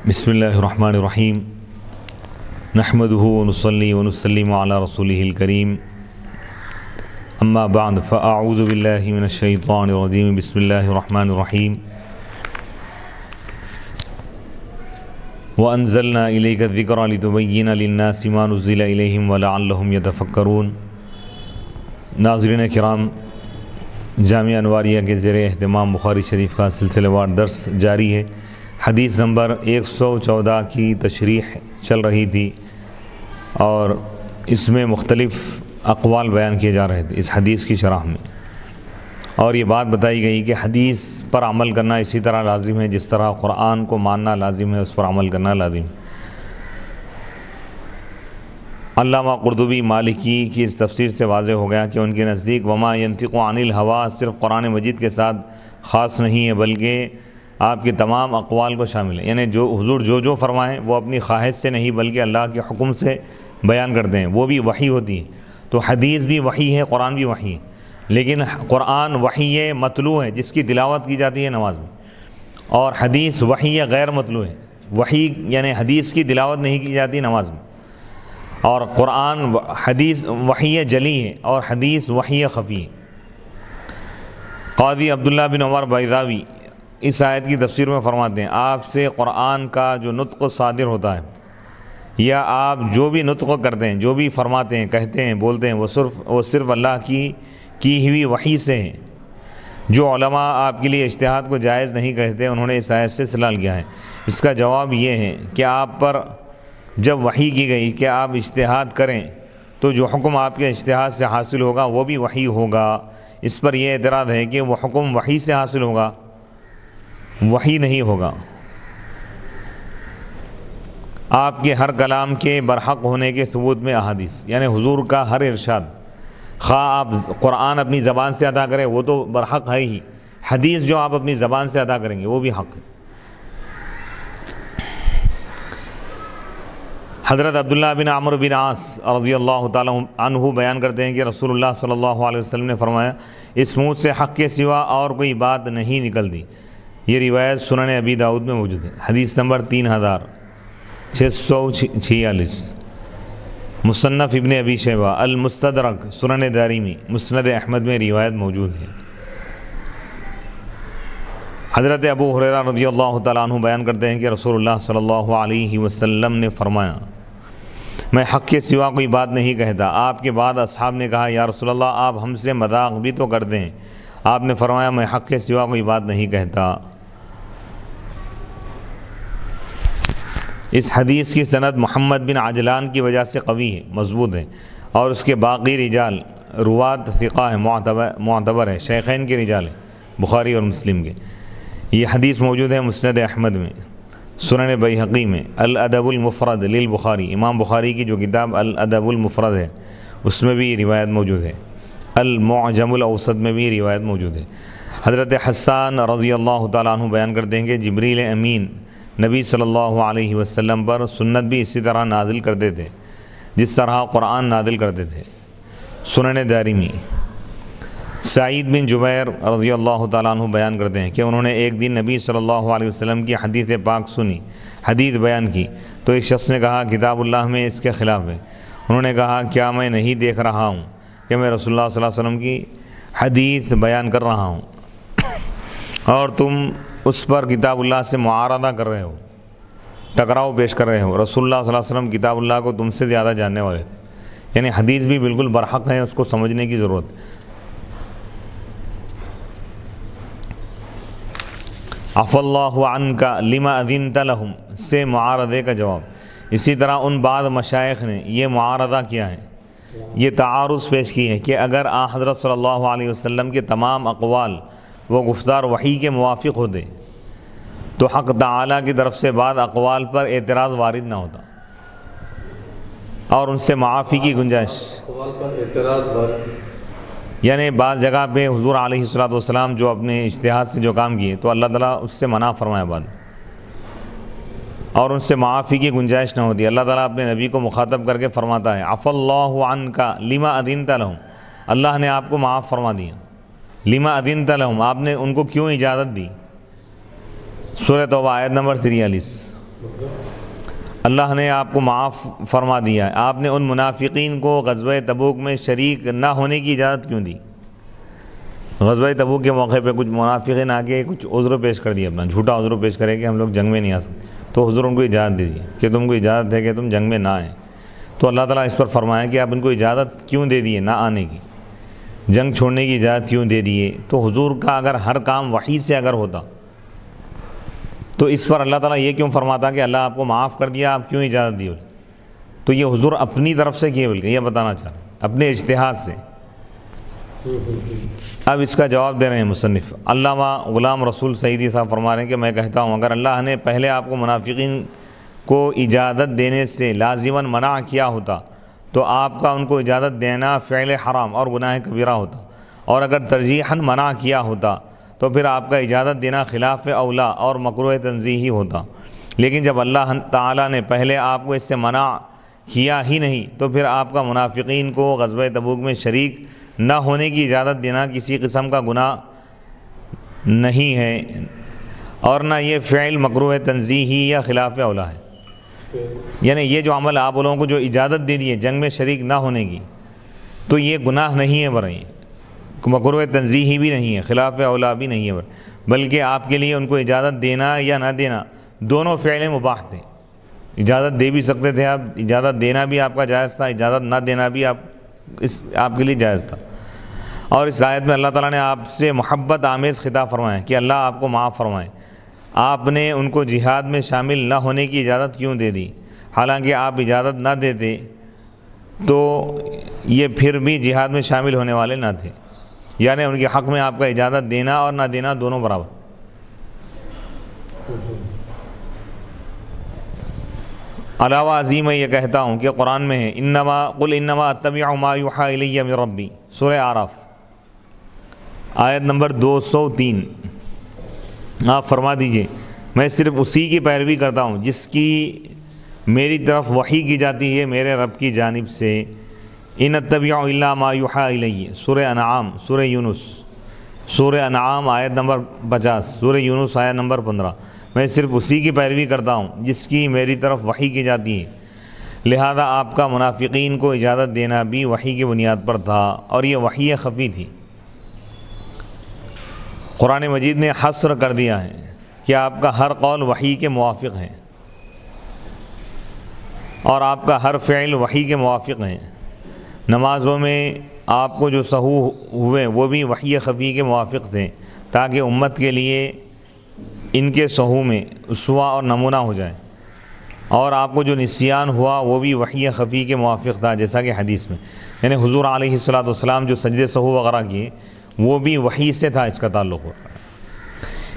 بسم اللہ الرحمن الرحیم نحمده ونصلی ونسلم علی رسولہ الکریم اما بعد فاعوذ باللہ من الشیطان الرجیم بسم اللہ الرحمن الرحیم وانزلنا الیک الذکر لتبین للناس ما نزل الیہم ولعلہم یتفکرون۔ ناظرین کرام، جامعہ انواریہ کے زیر اہتمام بخاری شریف کا سلسلہ وار درس جاری ہے۔ حدیث نمبر 114 کی تشریح چل رہی تھی اور اس میں مختلف اقوال بیان کیے جا رہے تھے اس حدیث کی شرح میں، اور یہ بات بتائی گئی کہ حدیث پر عمل کرنا اسی طرح لازم ہے جس طرح قرآن کو ماننا لازم ہے، اس پر عمل کرنا لازم ہے۔ علامہ قرطبی مالکی کی اس تفسیر سے واضح ہو گیا کہ ان کے نزدیک وما ینطق عن الہوا صرف قرآن مجید کے ساتھ خاص نہیں ہے بلکہ آپ کے تمام اقوال کو شامل ہے، یعنی جو حضور جو فرمائیں وہ اپنی خواہش سے نہیں بلکہ اللہ کے حکم سے بیان کرتے ہیں، وہ بھی وحی ہوتی ہے۔ تو حدیث بھی وحی ہے، قرآن بھی وحی ہے، لیکن قرآن وحی مطلوع ہے جس کی تلاوت کی جاتی ہے نماز میں، اور حدیث وحی غیر مطلوع ہے، وحی یعنی حدیث کی تلاوت نہیں کی جاتی نماز میں، اور قرآن حدیث وحی جلی ہے اور حدیث وحی خفی ہے۔ قاضی عبداللہ بن عمر بیضاوی اس آیت کی تفسیر میں فرماتے ہیں، آپ سے قرآن کا جو نطق صادر ہوتا ہے یا آپ جو بھی نطق کرتے ہیں، جو بھی فرماتے ہیں، کہتے ہیں، بولتے ہیں، وہ صرف اللہ کی ہوئی وحی سے ہے۔ جو علماء آپ کے لیے اجتہاد کو جائز نہیں کہتے، انہوں نے اس آیت سے استدلال کیا ہے۔ اس کا جواب یہ ہے کہ آپ پر جب وحی کی گئی کہ آپ اجتہاد کریں تو جو حکم آپ کے اجتہاد سے حاصل ہوگا وہ بھی وحی ہوگا۔ اس پر یہ اعتراض ہے کہ وہ حکم وحی سے حاصل ہوگا، وحی نہیں ہوگا۔ آپ کے ہر کلام کے برحق ہونے کے ثبوت میں احادیث، یعنی حضور کا ہر ارشاد، خواہ آپ قرآن اپنی زبان سے ادا کریں وہ تو برحق ہے ہی، حدیث جو آپ اپنی زبان سے ادا کریں گے وہ بھی حق ہے۔ حضرت عبداللہ بن عمرو بن عاص رضی اللہ تعالیٰ عنہ بیان کرتے ہیں کہ رسول اللہ صلی اللہ علیہ وسلم نے فرمایا، اس منہ سے حق کے سوا اور کوئی بات نہیں نکلتی۔ یہ روایت سنن ابی داؤد میں موجود ہے۔ حدیث نمبر 3646، مصنف ابن ابی شیبہ، المستدرک، سنن دارمی، مسند احمد میں روایت موجود ہے۔ حضرت ابو ہریرہ رضی اللہ تعالیٰ عنہ بیان کرتے ہیں کہ رسول اللہ صلی اللہ علیہ وسلم نے فرمایا، میں حق کے سوا کوئی بات نہیں کہتا۔ آپ کے بعد اصحاب نے کہا، یا رسول اللہ آپ ہم سے مذاق بھی تو کرتے ہیں۔ آپ نے فرمایا، میں حق کے سوا کوئی بات نہیں کہتا۔ اس حدیث کی سند محمد بن عجلان کی وجہ سے قوی ہے، مضبوط ہے، اور اس کے باقی رجال روات ثقہ ہے، معتبر ہے، شیخین کے رجال ہیں، بخاری اور مسلم کے۔ یہ حدیث موجود ہے مسند احمد میں، سنن بیہقی میں، الادب المفرد للبخاری، امام بخاری کی جو کتاب الادب المفرد ہے اس میں بھی یہ روایت موجود ہے، المعجم الاوسط میں بھی یہ روایت موجود ہے۔ حضرت حسان رضی اللہ تعالیٰ عنہ بیان کرتے ہیں کہ جبریل امین نبی صلی اللہ علیہ وسلم پر سنت بھی اسی طرح نازل کرتے تھے جس طرح قرآن نازل کرتے تھے۔ سنن دارمی، سعید بن جبیر رضی اللہ تعالیٰ عنہ بیان کرتے ہیں کہ انہوں نے ایک دن نبی صلی اللہ علیہ وسلم کی حدیث پاک سنی، حدیث بیان کی، تو ایک شخص نے کہا کتاب اللہ میں اس کے خلاف ہے۔ انہوں نے کہا، کیا میں نہیں دیکھ رہا ہوں کہ میں رسول اللہ صلی اللہ علیہ وسلم کی حدیث بیان کر رہا ہوں اور تم اس پر کتاب اللہ سے معارضہ کر رہے ہو، ٹکراؤ پیش کر رہے ہو۔ رسول اللہ صلی اللہ علیہ وسلم کتاب اللہ کو تم سے زیادہ جاننے والے تھے، یعنی حدیث بھی بالکل برحق ہے، اس کو سمجھنے کی ضرورت ہے۔ عفا اللہ عنک لما اذنت لہم سے معارضے کا جواب۔ اسی طرح ان بعض مشائخ نے یہ معارضہ کیا ہے، یہ تعارض پیش کی ہے کہ اگر حضرت صلی اللہ علیہ وسلم کے تمام اقوال وہ گفتار وحی کے موافق ہوتے تو حق تعالیٰ کی طرف سے بعض اقوال پر اعتراض وارد نہ ہوتا اور ان سے معافی کی گنجائش، یعنی بعض جگہ پہ حضور علیہ الصلوۃ والسلام جو اپنے اجتہاد سے جو کام کیے تو اللہ تعالیٰ اس سے منع فرمایا بعد، اور ان سے معافی کی گنجائش نہ ہوتی۔ اللہ تعالیٰ اپنے نبی کو مخاطب کر کے فرماتا ہے، عفا اللہ عنک لما اذنت لہم، اللہ نے آپ کو معاف فرما دیا، لما اذنت لہم، آپ نے ان کو کیوں اجازت دی۔ سورہ توبہ آیت نمبر 43۔ اللہ نے آپ کو معاف فرما دیا ہے، آپ نے ان منافقین کو غزوہ تبوک میں شریک نہ ہونے کی اجازت کیوں دی؟ غزوہ تبوک کے موقع پہ کچھ منافقین آگے کچھ عذر پیش کر دیا، اپنا جھوٹا عذر پیش کرے کہ ہم لوگ جنگ میں نہیں آ سکتے، تو حضور ان کو اجازت دے دی کہ تم کو اجازت ہے کہ تم جنگ میں نہ آئیں۔ تو اللہ تعالیٰ اس پر فرمایا کہ آپ ان کو اجازت کیوں دے دیے نہ آنے کی، جنگ چھوڑنے کی اجازت کیوں دے دیے؟ تو حضور کا اگر ہر کام وحی سے اگر ہوتا تو اس پر اللہ تعالیٰ یہ کیوں فرماتا کہ اللہ آپ کو معاف کر دیا، آپ کیوں اجازت دی؟ تو یہ حضور اپنی طرف سے کیے، بلکہ یہ بتانا چاہ رہے ہیں اپنے اجتہاد سے۔ اب اس کا جواب دے رہے ہیں مصنف علامہ غلام رسول سعیدی صاحب فرما رہے ہیں کہ میں کہتا ہوں اگر اللہ نے پہلے آپ کو منافقین کو اجازت دینے سے لازماً منع کیا ہوتا تو آپ کا ان کو اجازت دینا فعل حرام اور گناہ کبیرہ ہوتا، اور اگر ترجیحاً منع کیا ہوتا تو پھر آپ کا اجازت دینا خلاف اولا اور مکروہ تنزیہی ہوتا۔ لیکن جب اللہ تعالیٰ نے پہلے آپ کو اس سے منع کیا ہی نہیں تو پھر آپ کا منافقین کو غزوہ تبوک میں شریک نہ ہونے کی اجازت دینا کسی قسم کا گناہ نہیں ہے، اور نہ یہ فعل مکروہ تنزیہی یا خلاف اولا ہے۔ یعنی یہ جو عمل آپ لوگوں کو جو اجازت دے دیے جنگ میں شریک نہ ہونے کی، تو یہ گناہ نہیں ہے برائے، مکروہ تنزیہی بھی نہیں ہے، خلاف اولا بھی نہیں ہے، بلکہ آپ کے لیے ان کو اجازت دینا یا نہ دینا دونوں فعل مباح تھے۔ اجازت دے بھی سکتے تھے آپ، اجازت دینا بھی آپ کا جائز تھا، اجازت نہ دینا بھی آپ کے لیے جائز تھا۔ اور اس آیت میں اللہ تعالیٰ نے آپ سے محبت آمیز خطاب فرمایا کہ اللہ آپ کو معاف فرمائے، آپ نے ان کو جہاد میں شامل نہ ہونے کی اجازت کیوں دے دی؟ حالانکہ آپ اجازت نہ دیتے تو یہ پھر بھی جہاد میں شامل ہونے والے نہ تھے، یعنی ان کے حق میں آپ کا اجازت دینا اور نہ دینا دونوں برابر۔ علاوہ ازیں میں یہ کہتا ہوں کہ قرآن میں ہے قل انما اتبع ما یوحی الی من ربی، سورہ اعراف آیت نمبر 203، آپ فرما دیجئے میں صرف اسی کی پیروی کرتا ہوں جس کی میری طرف وحی کی جاتی ہے میرے رب کی جانب سے۔ ان اتبع الا ما یوحی الی، سورہ انعام، سورہ یونس، سورہ انعام آیت نمبر 50، سورہ یونس آیت نمبر 15، میں صرف اسی کی پیروی کرتا ہوں جس کی میری طرف وحی کی جاتی ہے، لہذا آپ کا منافقین کو اجازت دینا بھی وحی کی بنیاد پر تھا، اور یہ وحی خفی تھی۔ قرآن مجید نے حصر کر دیا ہے کہ آپ کا ہر قول وحی کے موافق ہے، اور آپ کا ہر فعل وحی کے موافق ہے۔ نمازوں میں آپ کو جو سہو ہوئے وہ بھی وحی خفی کے موافق تھے، تاکہ امت کے لیے ان کے سہو میں اسوہ اور نمونہ ہو جائے، اور آپ کو جو نسیان ہوا وہ بھی وحی خفی کے موافق تھا، جیسا کہ حدیث میں، یعنی حضور علیہ الصلوۃ جو سجدے سہو وغیرہ کیے وہ بھی وحی سے تھا، اس کا تعلق ہو۔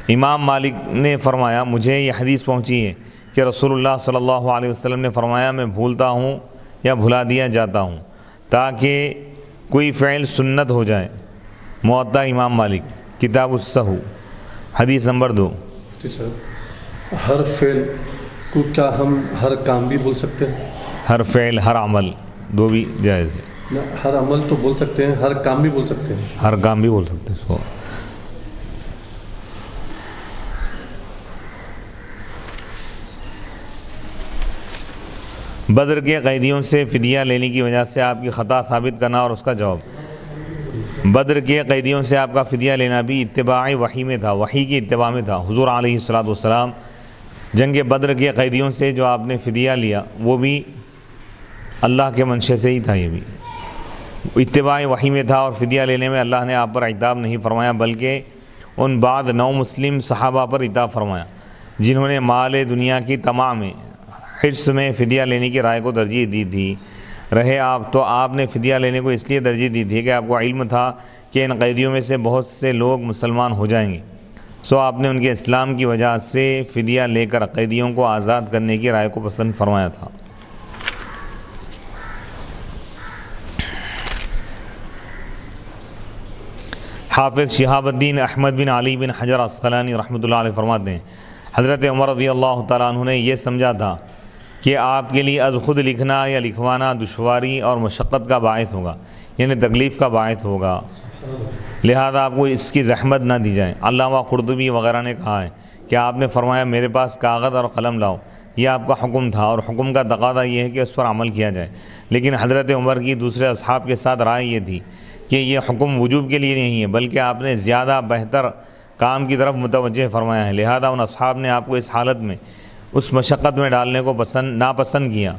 امام مالک نے فرمایا مجھے یہ حدیث پہنچی ہے کہ رسول اللہ صلی اللہ علیہ وسلم نے فرمایا میں بھولتا ہوں یا بھلا دیا جاتا ہوں تاکہ کوئی فعل سنت ہو جائے۔ موطا امام مالک کتاب السہو حدیث نمبر 2۔ ہر فعل کو کیا ہم ہر کام بھی بول سکتے ہیں؟ ہر فعل، ہر عمل، دو بھی جائز ہے۔ ہر عمل تو بول سکتے ہیں، ہر کام بھی بول سکتے ہیں؟ ہر کام بھی بول سکتے ہیں۔ بدر کے قیدیوں سے فدیہ لینے کی وجہ سے آپ کی خطا ثابت کرنا اور اس کا جواب۔ بدر کے قیدیوں سے آپ کا فدیہ لینا بھی اتباع وحی میں تھا، وحی کی اتباع میں تھا۔ حضور علیہ الصلوۃ جنگ بدر کے قیدیوں سے جو آپ نے فدیہ لیا وہ بھی اللہ کے منشے سے ہی تھا، یہ بھی اتباع وحی میں تھا، اور فدیہ لینے میں اللہ نے آپ پر عتاب نہیں فرمایا بلکہ ان بعد 9 مسلم صحابہ پر عتاب فرمایا جنہوں نے مال دنیا کی تمام حرص میں فدیہ لینے کی رائے کو ترجیح دی تھی رہے آپ، تو آپ نے فدیہ لینے کو اس لیے ترجیح دی تھی کہ آپ کو علم تھا کہ ان قیدیوں میں سے بہت سے لوگ مسلمان ہو جائیں گے، سو آپ نے ان کے اسلام کی وجہ سے فدیہ لے کر قیدیوں کو آزاد کرنے کی رائے کو پسند فرمایا تھا۔ حافظ شہاب الدین احمد بن علی بن حجر عسقلانی رحمۃ اللہ علیہ فرماتے ہیں حضرت عمر رضی اللہ تعالیٰ عنہ نے یہ سمجھا تھا کہ آپ کے لیے از خود لکھنا یا لکھوانا دشواری اور مشقت کا باعث ہوگا، یعنی تکلیف کا باعث ہوگا، لہذا آپ کو اس کی زحمت نہ دی جائے۔ علامہ قرطبی وغیرہ نے کہا ہے کہ آپ نے فرمایا میرے پاس کاغذ اور قلم لاؤ، یہ آپ کا حکم تھا اور حکم کا تقاضا یہ ہے کہ اس پر عمل کیا جائے۔ لیکن حضرت عمر کی دوسرے اصحاب کے ساتھ رائے یہ تھی کہ یہ حکم وجوب کے لیے نہیں ہے بلکہ آپ نے زیادہ بہتر کام کی طرف متوجہ فرمایا ہے، لہذا ان اصحاب نے آپ کو اس حالت میں اس مشقت میں ڈالنے کو ناپسند کیا۔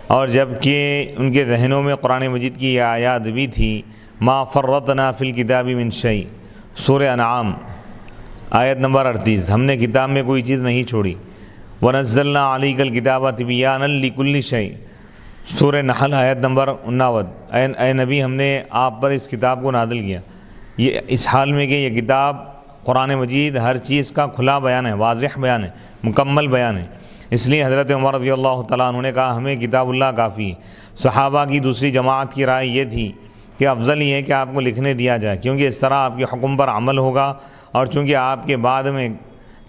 اور جب کہ ان کے ذہنوں میں قرآن مجید کی یہ آیات بھی تھی، ما فرطنا فی الکتاب من شیء، سورہ انعام آیت نمبر 38، ہم نے کتاب میں کوئی چیز نہیں چھوڑی۔ ونزلنا علیک الکتاب تبیانا لکل شیء، سورہ نحل آیت نمبر 59، اے نبی ہم نے آپ پر اس کتاب کو نازل کیا، یہ اس حال میں کہ یہ کتاب قرآن مجید ہر چیز کا کھلا بیان ہے، واضح بیان ہے، مکمل بیان ہے۔ اس لیے حضرت عمر رضی اللہ تعالیٰ عنہ نے کہا ہمیں کتاب اللہ کافی ہے۔ صحابہ کی دوسری جماعت کی رائے یہ تھی کہ افضل یہ ہے کہ آپ کو لکھنے دیا جائے، کیونکہ اس طرح آپ کے حکم پر عمل ہوگا، اور چونکہ آپ کے بعد میں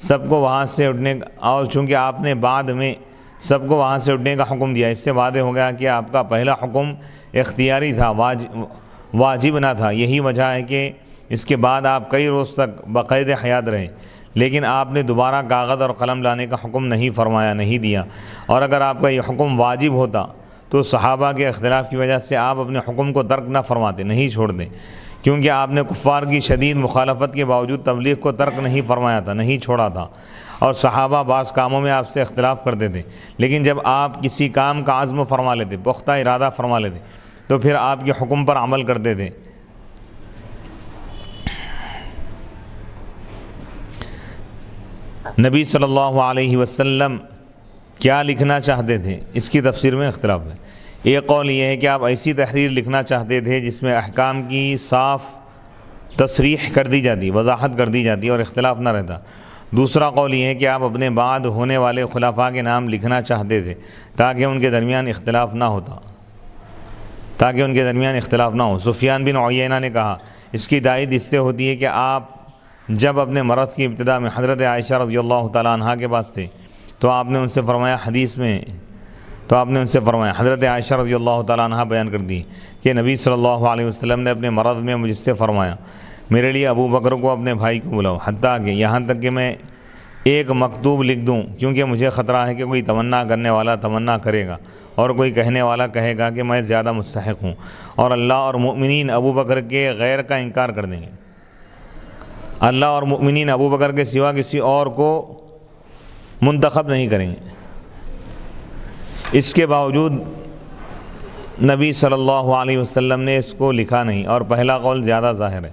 سب کو وہاں سے اٹھنے اور چونکہ آپ نے بعد میں سب کو وہاں سے اٹھنے کا حکم دیا، اس سے واضح ہو گیا کہ آپ کا پہلا حکم اختیاری تھا، واجب نہ تھا۔ یہی وجہ ہے کہ اس کے بعد آپ کئی روز تک بقید حیات رہے، لیکن آپ نے دوبارہ کاغذ اور قلم لانے کا حکم نہیں فرمایا، نہیں دیا۔ اور اگر آپ کا یہ حکم واجب ہوتا تو صحابہ کے اختلاف کی وجہ سے آپ اپنے حکم کو ترک نہ فرماتے، نہیں چھوڑتے، کیونکہ آپ نے کفار کی شدید مخالفت کے باوجود تبلیغ کو ترک نہیں فرمایا تھا، نہیں چھوڑا تھا۔ اور صحابہ بعض کاموں میں آپ سے اختلاف کرتے تھے، لیکن جب آپ کسی کام کا عزم فرما لیتے، پختہ ارادہ فرما لیتے، تو پھر آپ کے حکم پر عمل کرتے تھے۔ نبی صلی اللہ علیہ وسلم کیا لکھنا چاہتے تھے، اس کی تفسیر میں اختلاف ہے۔ ایک قول یہ ہے کہ آپ ایسی تحریر لکھنا چاہتے تھے جس میں احکام کی صاف تصریح کر دی جاتی، وضاحت کر دی جاتی اور اختلاف نہ رہتا۔ دوسرا قول یہ ہے کہ آپ اپنے بعد ہونے والے خلفاء کے نام لکھنا چاہتے تھے تاکہ ان کے درمیان اختلاف نہ ہو۔ سفیان بن عیینہ نے کہا اس کی تائید اس سے ہوتی ہے کہ آپ جب اپنے مرض کی ابتدا میں حضرت عائشہ رضی اللہ تعالیٰ عنہا کے پاس تھے تو آپ نے ان سے فرمایا حضرت عائشہ رضی اللہ تعالیٰ عنہا بیان کر دی کہ نبی صلی اللہ علیہ وسلم نے اپنے مرض میں مجھ سے فرمایا میرے لیے ابو بکر کو اپنے بھائی کو بلاؤ، حتیٰ کہ یہاں تک کہ میں ایک مکتوب لکھ دوں، کیونکہ مجھے خطرہ ہے کہ کوئی تمنا کرنے والا تمنا کرے گا اور کوئی کہنے والا کہے گا کہ میں زیادہ مستحق ہوں، اور اللہ اور مؤمنین ابو بکر کے غیر کا انکار کر دیں گے۔ اللہ اور مؤمنین ابو بکر کے سوا کسی اور کو منتخب نہیں کریں گے۔ اس کے باوجود نبی صلی اللہ علیہ وسلم نے اس کو لکھا نہیں، اور پہلا قول زیادہ ظاہر ہے،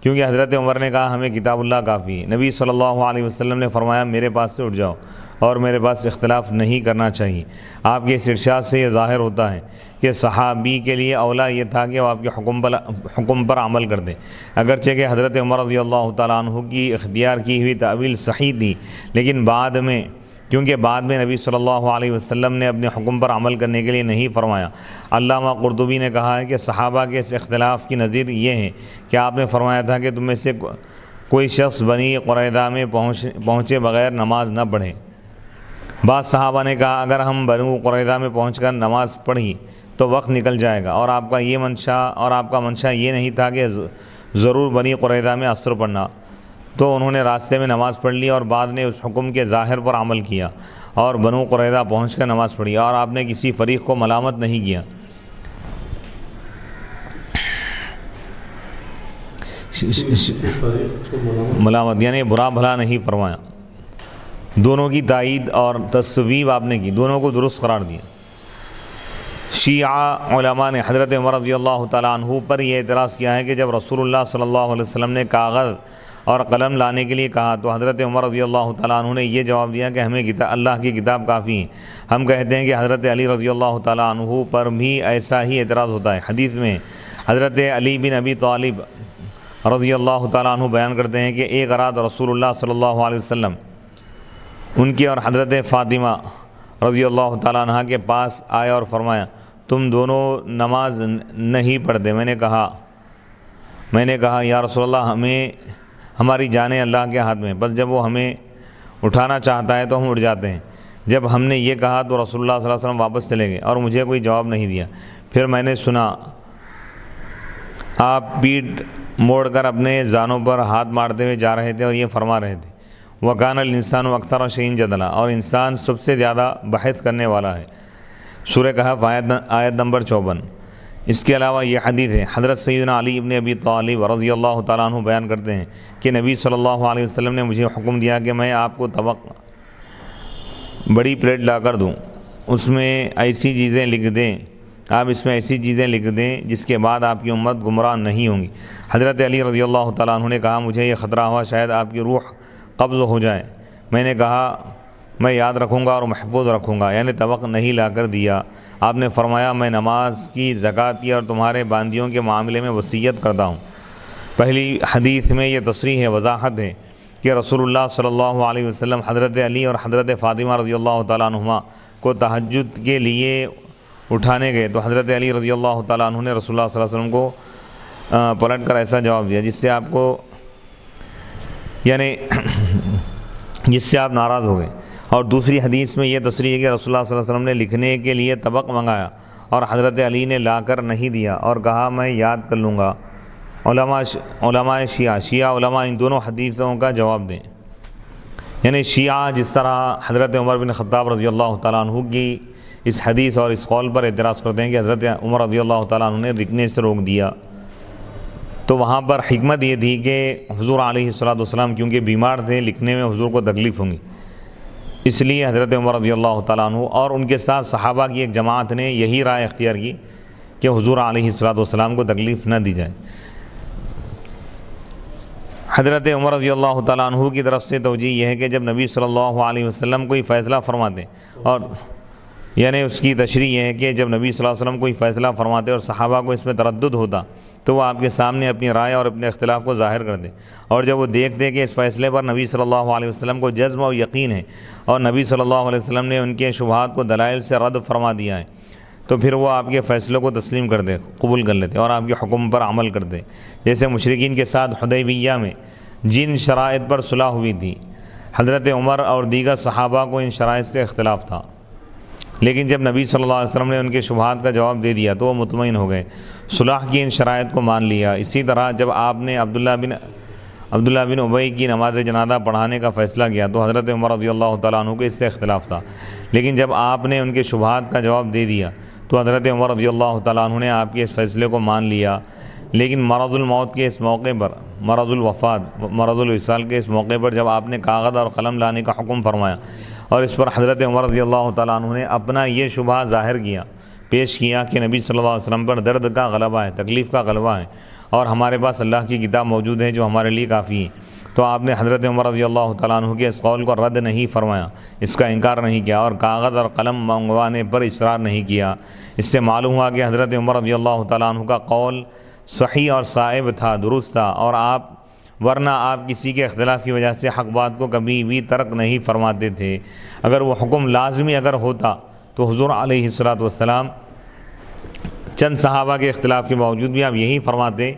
کیونکہ حضرت عمر نے کہا ہمیں کتاب اللہ کافی ہے۔ نبی صلی اللہ علیہ وسلم نے فرمایا میرے پاس سے اٹھ جاؤ اور میرے پاس اختلاف نہیں کرنا چاہیے۔ آپ کے اس ارشاد سے یہ ظاہر ہوتا ہے کہ صحابی کے لیے اولا یہ تھا کہ وہ آپ کے حکم پر عمل کر دیں، اگرچہ کہ حضرت عمر رضی اللہ تعالیٰ عنہ کی اختیار کی ہوئی تعویل صحیح تھی، لیکن کیونکہ بعد میں نبی صلی اللہ علیہ وسلم نے اپنے حکم پر عمل کرنے کے لیے نہیں فرمایا۔ علامہ قرطبی نے کہا ہے کہ صحابہ کے اس اختلاف کی نظیر یہ ہے کہ آپ نے فرمایا تھا کہ تم میں سے کوئی شخص بنی قریظہ میں پہنچے بغیر نماز نہ پڑھے۔ بعض صحابہ نے کہا اگر ہم بنو قریظہ میں پہنچ کر نماز پڑھی تو وقت نکل جائے گا، اور آپ کا منشا یہ نہیں تھا کہ ضرور بنی قریظہ میں عصر پڑھنا، تو انہوں نے راستے میں نماز پڑھ لی اور بعد نے اس حکم کے ظاہر پر عمل کیا اور بنو قریظہ پہنچ کر نماز پڑھی، اور آپ نے کسی فریق کو ملامت نہیں کیا۔ ملامت یعنی برا بھلا نہیں فرمایا، دونوں کی تائید اور تصویب آپ نے کی، دونوں کو درست قرار دیا۔ شیعہ علماء نے حضرت عمر رضی اللہ تعالیٰ عنہ پر یہ اعتراض کیا ہے کہ جب رسول اللہ صلی اللہ علیہ وسلم نے کاغذ اور قلم لانے کے لیے کہا تو حضرت عمر رضی اللہ تعالیٰ عنہ نے یہ جواب دیا کہ ہمیں اللہ کی کتاب کافی ہے۔ ہم کہتے ہیں کہ حضرت علی رضی اللہ تعالیٰ عنہ پر بھی ایسا ہی اعتراض ہوتا ہے۔ حدیث میں حضرت علی بن ابی طالب رضی اللہ تعالیٰ عنہ بیان کرتے ہیں کہ ایک رات رسول اللہ صلی اللہ علیہ وسلم ان کی اور حضرت فاطمہ رضی اللہ تعالیٰ عنہ کے پاس آئے اور فرمایا تم دونوں نماز نہیں پڑھتے۔ میں نے کہا یا رسول اللہ ہماری جانیں اللہ کے ہاتھ میں، بس جب وہ ہمیں اٹھانا چاہتا ہے تو ہم اٹھ جاتے ہیں۔ جب ہم نے یہ کہا تو رسول اللہ صلی اللہ علیہ وسلم واپس چلے گئے اور مجھے کوئی جواب نہیں دیا۔ پھر میں نے سنا آپ پیٹھ موڑ کر اپنے زانوں پر ہاتھ مارتے ہوئے جا رہے تھے اور یہ فرما رہے تھے وکان الانسان اکثر شیء جدلا، اور انسان سب سے زیادہ بحث کرنے والا ہے۔ سورہ کہف آیت نمبر 54۔ اس کے علاوہ یہ حدیث ہے، حضرت سیدنا علی ابن ابی طالب رضی اللہ تعالیٰ عنہ بیان کرتے ہیں کہ نبی صلی اللہ علیہ وسلم نے مجھے حکم دیا کہ میں آپ کو طبق بڑی پلیٹ لا کر دوں، اس میں ایسی چیزیں لکھ دیں، آپ اس میں ایسی چیزیں لکھ دیں جس کے بعد آپ کی امت گمراہ نہیں ہوں گی۔ حضرت علی رضی اللہ تعالیٰ عنہ نے کہا مجھے یہ خطرہ ہوا شاید آپ کی روح قبض ہو جائے۔ میں نے کہا میں یاد رکھوں گا اور محفوظ رکھوں گا، یعنی طبق نہیں لا کر دیا۔ آپ نے فرمایا میں نماز کی، زکوٰۃ کی اور تمہارے باندیوں کے معاملے میں وصیت کرتا ہوں۔ پہلی حدیث میں یہ تصریح ہے، وضاحت ہے کہ رسول اللہ صلی اللہ علیہ وسلم حضرت علی اور حضرت فاطمہ رضی اللہ تعالیٰ عنہما کو تہجد کے لیے اٹھانے گئے تو حضرت علی رضی اللہ تعالیٰ عنہ نے رسول اللہ صلی اللہ علیہ وسلم کو پلٹ کر ایسا جواب دیا جس سے آپ کو جس سے آپ ناراض ہو گئے۔ اور دوسری حدیث میں یہ تصریح ہے کہ رسول اللہ صلی اللہ علیہ وسلم نے لکھنے کے لیے طبق منگایا اور حضرت علی نے لا کر نہیں دیا اور کہا میں یاد کر لوں گا۔ علماء شیعہ علماء ان دونوں حدیثوں کا جواب دیں، یعنی شیعہ جس طرح حضرت عمر بن خطاب رضی اللہ تعالیٰ عنہ کی اس حدیث اور اس قول پر اعتراض کرتے ہیں کہ حضرت عمر رضی اللہ تعالیٰ عنہ نے لکھنے سے روک دیا، تو وہاں پر حکمت یہ تھی کہ حضور علیہ الصلوۃ والسلام کیونکہ بیمار تھے، لکھنے میں حضور کو تکلیف ہوں گی، اس لیے حضرت عمر رضی اللہ تعالیٰ عنہ اور ان کے ساتھ صحابہ کی ایک جماعت نے یہی رائے اختیار کی کہ حضور علیہ الصلوۃ والسلام کو تکلیف نہ دی جائے۔ حضرت عمر رضی اللہ تعالیٰ عنہ کی طرف سے توجیہ یہ ہے کہ جب نبی صلی اللہ علیہ وسلم کوئی فیصلہ فرماتے، اور یعنی اس کی تشریح یہ ہے کہ جب نبی صلی اللہ علیہ وسلم کوئی فیصلہ فرماتے اور صحابہ کو اس میں تردد ہوتا تو وہ آپ کے سامنے اپنی رائے اور اپنے اختلاف کو ظاہر کر دیں، اور جب وہ دیکھتے کہ اس فیصلے پر نبی صلی اللہ علیہ وسلم کو جزم اور یقین ہے اور نبی صلی اللہ علیہ وسلم نے ان کے شبہات کو دلائل سے رد فرما دیا ہے، تو پھر وہ آپ کے فیصلوں کو تسلیم کر دے، قبول کر لیتے اور آپ کے حکم پر عمل کرتے۔ جیسے مشرکین کے ساتھ حدیبیہ میں جن شرائط پر صلح ہوئی تھی، حضرت عمر اور دیگر صحابہ کو ان شرائط سے اختلاف تھا، لیکن جب نبی صلی اللہ علیہ وسلم نے ان کے شبہات کا جواب دے دیا تو وہ مطمئن ہو گئے، صلح کی ان شرائط کو مان لیا۔ اسی طرح جب آپ نے عبداللہ بن ابی کی نماز جنازہ پڑھانے کا فیصلہ کیا تو حضرت عمر رضی اللہ تعالیٰ عنہ کو اس سے اختلاف تھا، لیکن جب آپ نے ان کے شبہات کا جواب دے دیا تو حضرت عمر رضی اللہ تعالیٰ عنہ نے آپ کے اس فیصلے کو مان لیا۔ لیکن مرض الموت کے اس موقع پر، مرض الوفات، مرض الوصال کے اس موقع پر جب آپ نے کاغذ اور قلم لانے کا حکم فرمایا اور اس پر حضرت عمر رضی اللہ تعالیٰ عنہ نے اپنا یہ شبہ ظاہر کیا، پیش کیا کہ نبی صلی اللہ علیہ وسلم پر درد کا غلبہ ہے، تکلیف کا غلبہ ہے، اور ہمارے پاس اللہ کی کتاب موجود ہے جو ہمارے لیے کافی ہے، تو آپ نے حضرت عمر رضی اللہ تعالیٰ عنہ کے اس قول کو رد نہیں فرمایا، اس کا انکار نہیں کیا اور کاغذ اور قلم منگوانے پر اصرار نہیں کیا۔ اس سے معلوم ہوا کہ حضرت عمر رضی اللہ تعالیٰ عنہ کا قول صحیح اور صائب تھا، درست تھا، اور ورنہ آپ کسی کے اختلاف کی وجہ سے حق بات کو کبھی بھی ترک نہیں فرماتے تھے۔ اگر وہ حکم لازمی اگر ہوتا تو حضور علیہ الصلوۃ والسلام چند صحابہ کے اختلاف کے باوجود بھی آپ یہی فرماتے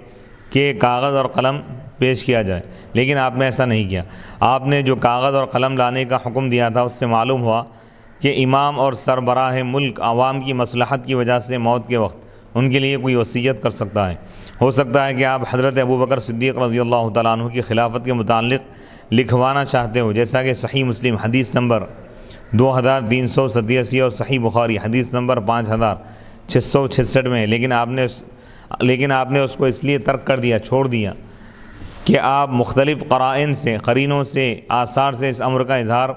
کہ کاغذ اور قلم پیش کیا جائے، لیکن آپ نے ایسا نہیں کیا۔ آپ نے جو کاغذ اور قلم لانے کا حکم دیا تھا اس سے معلوم ہوا کہ امام اور سربراہ ملک عوام کی مصلحت کی وجہ سے موت کے وقت ان کے لیے کوئی وصیت کر سکتا ہے۔ ہو سکتا ہے کہ آپ حضرت ابوبکر صدیق رضی اللہ تعالیٰ عنہ کی خلافت کے متعلق لکھوانا چاہتے ہو، جیسا کہ صحیح مسلم حدیث نمبر 2387 اور صحیح بخاری حدیث نمبر 5666 میں، لیکن آپ نے اس کو اس لیے ترک کر دیا، چھوڑ دیا کہ آپ مختلف قرینوں سے آثار سے اس امر کا اظہار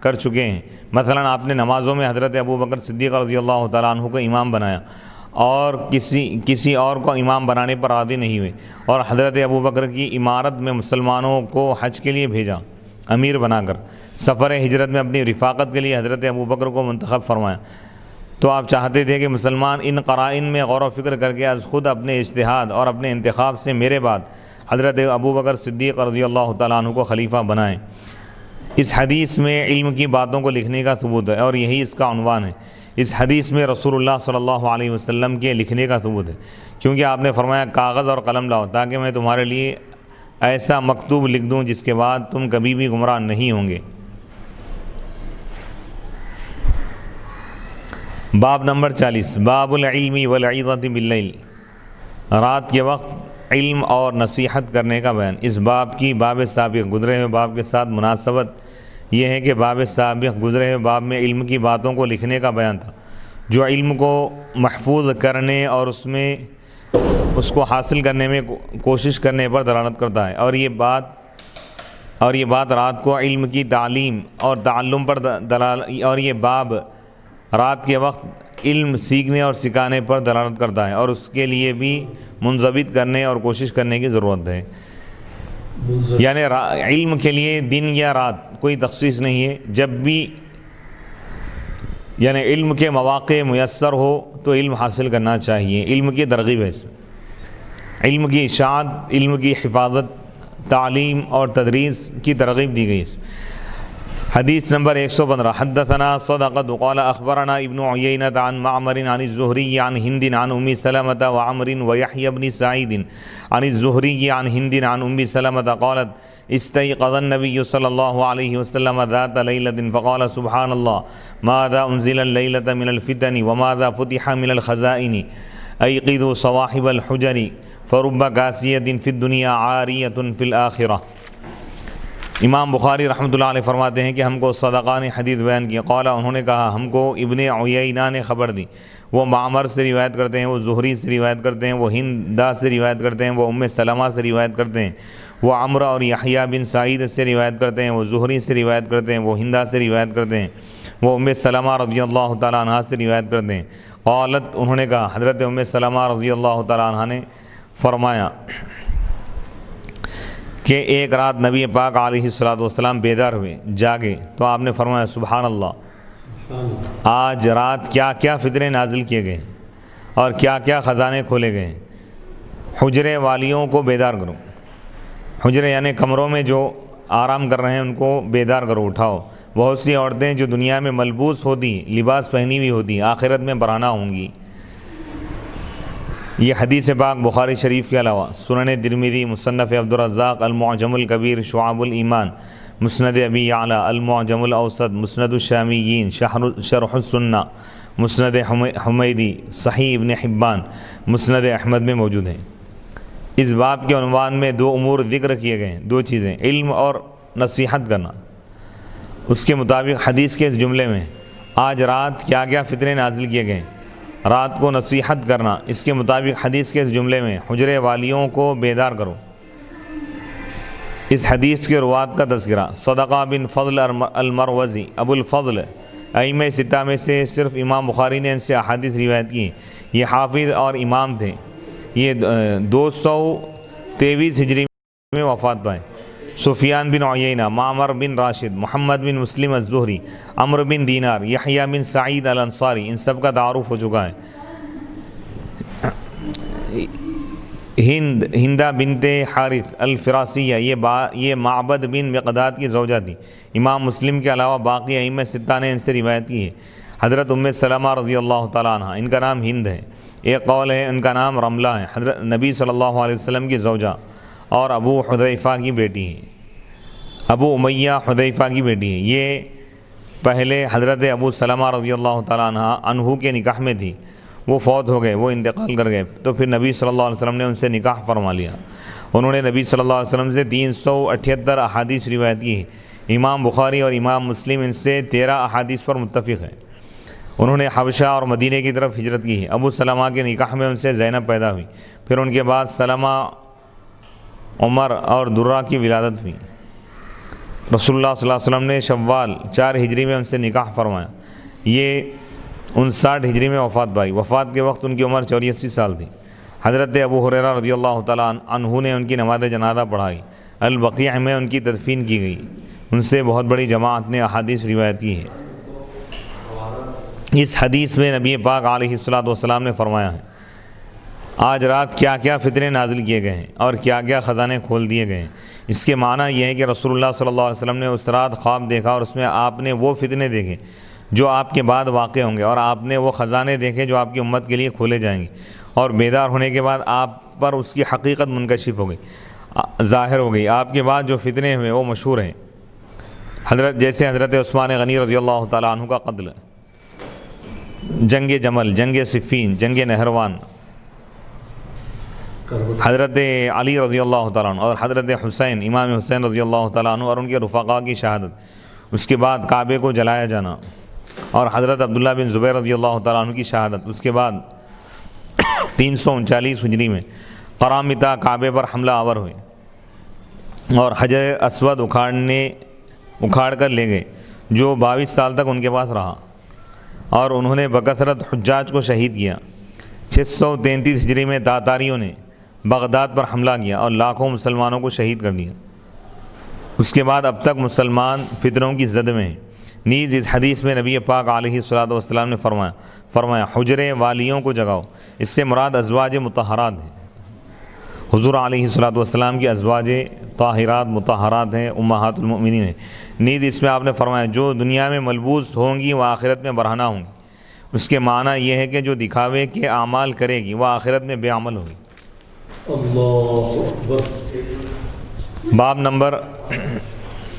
کر چکے ہیں۔ مثلا آپ نے نمازوں میں حضرت ابوبکر صدیق رضی اللہ تعالیٰ عنہ کو امام بنایا اور کسی اور کو امام بنانے پر راضی نہیں ہوئے، اور حضرت ابوبکر کی امارت میں مسلمانوں کو حج کے لیے بھیجا امیر بنا کر، سفر ہجرت میں اپنی رفاقت کے لیے حضرت ابوبکر کو منتخب فرمایا، تو آپ چاہتے تھے کہ مسلمان ان قرائن میں غور و فکر کر کے از خود اپنے اجتہاد اور اپنے انتخاب سے میرے بعد حضرت ابوبکر صدیق رضی اللہ تعالیٰ عنہ کو خلیفہ بنائیں۔ اس حدیث میں علم کی باتوں کو لکھنے کا ثبوت ہے اور یہی اس کا عنوان ہے۔ اس حدیث میں رسول اللہ صلی اللہ علیہ وسلم کے لکھنے کا ثبوت ہے، کیونکہ آپ نے فرمایا کاغذ اور قلم لاؤ تاکہ میں تمہارے لیے ایسا مکتوب لکھ دوں جس کے بعد تم کبھی بھی گمراہ نہیں ہوں گے۔ باب نمبر 40، باب العلم والعظۃ باللیل، رات کے وقت علم اور نصیحت کرنے کا بیان۔ اس باب کی باب سابق گزرے ہوئے باب کے ساتھ مناسبت یہ ہے کہ باب سابق گزرے ہوئے باب میں علم کی باتوں کو لکھنے کا بیان تھا جو علم کو محفوظ کرنے اور اس کو حاصل کرنے میں کوشش کرنے پر دلالت کرتا ہے، اور یہ بات رات کو علم کی تعلیم اور تعلم پر اور یہ باب رات کے وقت علم سیکھنے اور سکھانے پر دلالت کرتا ہے، اور اس کے لیے بھی منضبط کرنے اور کوشش کرنے کی ضرورت ہے۔ یعنی علم کے لیے دن یا رات کوئی تخصیص نہیں ہے، جب بھی یعنی علم کے مواقع میسر ہو تو علم حاصل کرنا چاہیے۔ علم کی ترغیب ہے اس میں، علم کی اشاعت، علم کی حفاظت، تعلیم اور تدریس کی ترغیب دی گئی۔ حدیث نمبر 115 حدثنا صدقۃ قال اخبرنا ابن عیینۃ عن معمر عن الزہری عن ہند عن ام سلمۃ وعمر ویحیی بن سعید عن الزہری عن ہند عن ام سلمۃ قالت استيقظ النبي صلى الله عليه وسلم ذات ليلة فقال سبحان الله ماذا انزل الليلة من الفتن وماذا فتح من الخزائن ايقظوا صواحب الحجر فرب كاسية في الدنيا عارية في الآخرة۔ امام بخاری رحمۃ اللہ علیہ فرماتے ہیں کہ ہم کو صدقہ نے حدیث بیان کی، قال انہوں نے کہا ہم کو ابن عیینہ نے خبر دی، وہ معمر سے روایت کرتے ہیں، وہ زہری سے روایت کرتے ہیں، وہ ہندا سے روایت کرتے ہیں، وہ ام سلمہ سے روایت کرتے ہیں، وہ عمرو اور یحییٰ بن سعید سے روایت کرتے ہیں، وہ زہری سے روایت کرتے ہیں، وہ ہندا سے روایت کرتے ہیں، وہ ام سلمہ رضی اللہ تعالیٰ عنہا سے روایت کرتے ہیں۔ قالت انہوں نے کہا حضرت ام سلمہ رضی اللہ تعالیٰ عنہا نے فرمایا کہ ایک رات نبی پاک علیہ الصلوۃ والسلام بیدار ہوئے، جاگے تو آپ نے فرمایا سبحان اللہ، آج رات کیا کیا فتنے نازل کیے گئے اور کیا کیا خزانے کھولے گئے۔ حجرے والیوں کو بیدار کرو، حجرے یعنی کمروں میں جو آرام کر رہے ہیں ان کو بیدار کرو، اٹھاؤ۔ بہت سی عورتیں جو دنیا میں ملبوس ہوتی، لباس پہنی ہوئی ہوتی، آخرت میں برہنہ ہوں گی۔ یہ حدیث پاک بخاری شریف کے علاوہ سنن ترمذی، مصنف عبدالرزاق، المعجم الکبیر، شعب الایمان، مسند ابی یعلی، المعجم الاوسط، مسند الشامیین، شرح السنہ، مسند حمیدی، صحیح ابن حبان، مسند احمد میں موجود ہیں۔ اس باب کے عنوان میں دو امور ذکر کیے گئے ہیں، دو چیزیں، علم اور نصیحت کرنا۔ اس کے مطابق حدیث کے اس جملے میں آج رات کیا کیا فتنے نازل کیے گئے، رات کو نصیحت کرنا، اس کے مطابق حدیث کے اس جملے میں حجرے والیوں کو بیدار کرو۔ اس حدیث کے روات کا تذکرہ، صدقہ بن فضل المروزی ابو الفضل، ائمہ ستہ میں سے صرف امام بخاری نے ان سے احادیث روایت کی، یہ حافظ اور امام تھے، یہ 223 ہجری میں وفات پائے۔ سفیان بن عیینہ، معمر بن راشد، محمد بن مسلم الزہری، عمرو بن دینار، یحییٰ بن سعید الانصاری، ان سب کا تعارف ہو چکا ہے۔ ہندہ بنت حارث الفراسیہ، یہ معبد بن مقداد کی زوجہ تھی۔ امام مسلم کے علاوہ باقی ائمہ ستہ نے ان سے روایت کی ہے۔ حضرت ام سلمہ رضی اللہ تعالیٰ عنہ، ان کا نام ہند ہے، ایک قول ہے ان کا نام رملہ ہے، حضرت نبی صلی اللہ علیہ وسلم کی زوجہ اور ابو حذیفہ کی بیٹی ہے، ابو امیہ حذیفہ کی بیٹی ہے۔ یہ پہلے حضرت ابو سلمہ رضی اللہ تعالیٰ عنہ کے نکاح میں تھی، وہ فوت ہو گئے، وہ انتقال کر گئے، تو پھر نبی صلی اللہ علیہ وسلم نے ان سے نکاح فرما لیا۔ انہوں نے نبی صلی اللہ علیہ وسلم سے 378 احادیث روایت کی ہے۔ امام بخاری اور امام مسلم ان سے 13 احادیث پر متفق ہیں۔ انہوں نے حبشہ اور مدینہ کی طرف ہجرت کی ہے۔ ابو سلمہ کے نکاح میں ان سے زینب پیدا ہوئی، پھر ان کے بعد سلمہ، عمر اور درہ کی ولادت ہوئی۔ رسول اللہ صلی اللہ علیہ وسلم نے شوال 4 ہجری میں ان سے نکاح فرمایا، یہ 59 ہجری میں وفات پائی۔ وفات کے وقت ان کی عمر 84 سال تھی۔ حضرت ابو ہریرہ رضی اللہ تعالیٰ عنہ نے ان کی نماز جنازہ پڑھائی، البقیع میں ان کی تدفین کی گئی، ان سے بہت بڑی جماعت نے احادیث روایت کی ہے۔ اس حدیث میں نبی پاک علیہ الصلوۃ والسلام نے فرمایا ہے آج رات کیا کیا فتنے نازل کیے گئے ہیں اور کیا کیا خزانے کھول دیے گئے ہیں۔ اس کے معنی یہ ہے کہ رسول اللہ صلی اللہ علیہ وسلم نے اس رات خواب دیکھا اور اس میں آپ نے وہ فتنے دیکھے جو آپ کے بعد واقع ہوں گے، اور آپ نے وہ خزانے دیکھے جو آپ کی امت کے لیے کھولے جائیں گے، اور بیدار ہونے کے بعد آپ پر اس کی حقیقت منکشف ہو گئی، ظاہر ہو گئی۔ آپ کے بعد جو فتنے ہوئے وہ مشہور ہیں، جیسے حضرت عثمان غنی رضی اللہ تعالیٰ عنہ کا قتل، جنگ جمل، جنگ صفین، جنگ نہروان، کربلا حضرت علی رضی اللہ تعالیٰ عنہ اور حضرت حسین امام حسین رضی اللہ تعالیٰ عنہ اور ان کے رفقاء کی شہادت، اس کے بعد کعبے کو جلایا جانا، اور حضرت عبداللہ بن زبیر رضی اللہ تعالیٰ عنہ کی شہادت، اس کے بعد 339 ہجری میں قرامطہ کعبے پر حملہ آور ہوئے اور حجر اسود اکھاڑ کر لے گئے، جو 22 سال تک ان کے پاس رہا، اور انہوں نے بکثرت حجاج کو شہید کیا۔ 633 ہجری میں تاتاریوں نے بغداد پر حملہ کیا اور لاکھوں مسلمانوں کو شہید کر دیا۔ اس کے بعد اب تک مسلمان فتنوں کی زد میں ہیں۔ نیز اس حدیث میں نبی پاک علیہ الصلوۃ والسلام نے فرمایا حجرے والیوں کو جگاؤ، اس سے مراد ازواج مطہرات ہیں۔ حضور علیہ الصلوۃ والسلام کی ازواج طاہرات مطہرات ہیں، امہات المؤمنین ہیں۔ نیز اس میں آپ نے فرمایا جو دنیا میں ملبوس ہوں گی وہ آخرت میں برہنہ ہوں گی۔ اس کے معنی یہ ہے کہ جو دکھاوے کے اعمال کرے گی وہ آخرت میں بے عمل ہوگی۔ اللہ اکبر۔ باب نمبر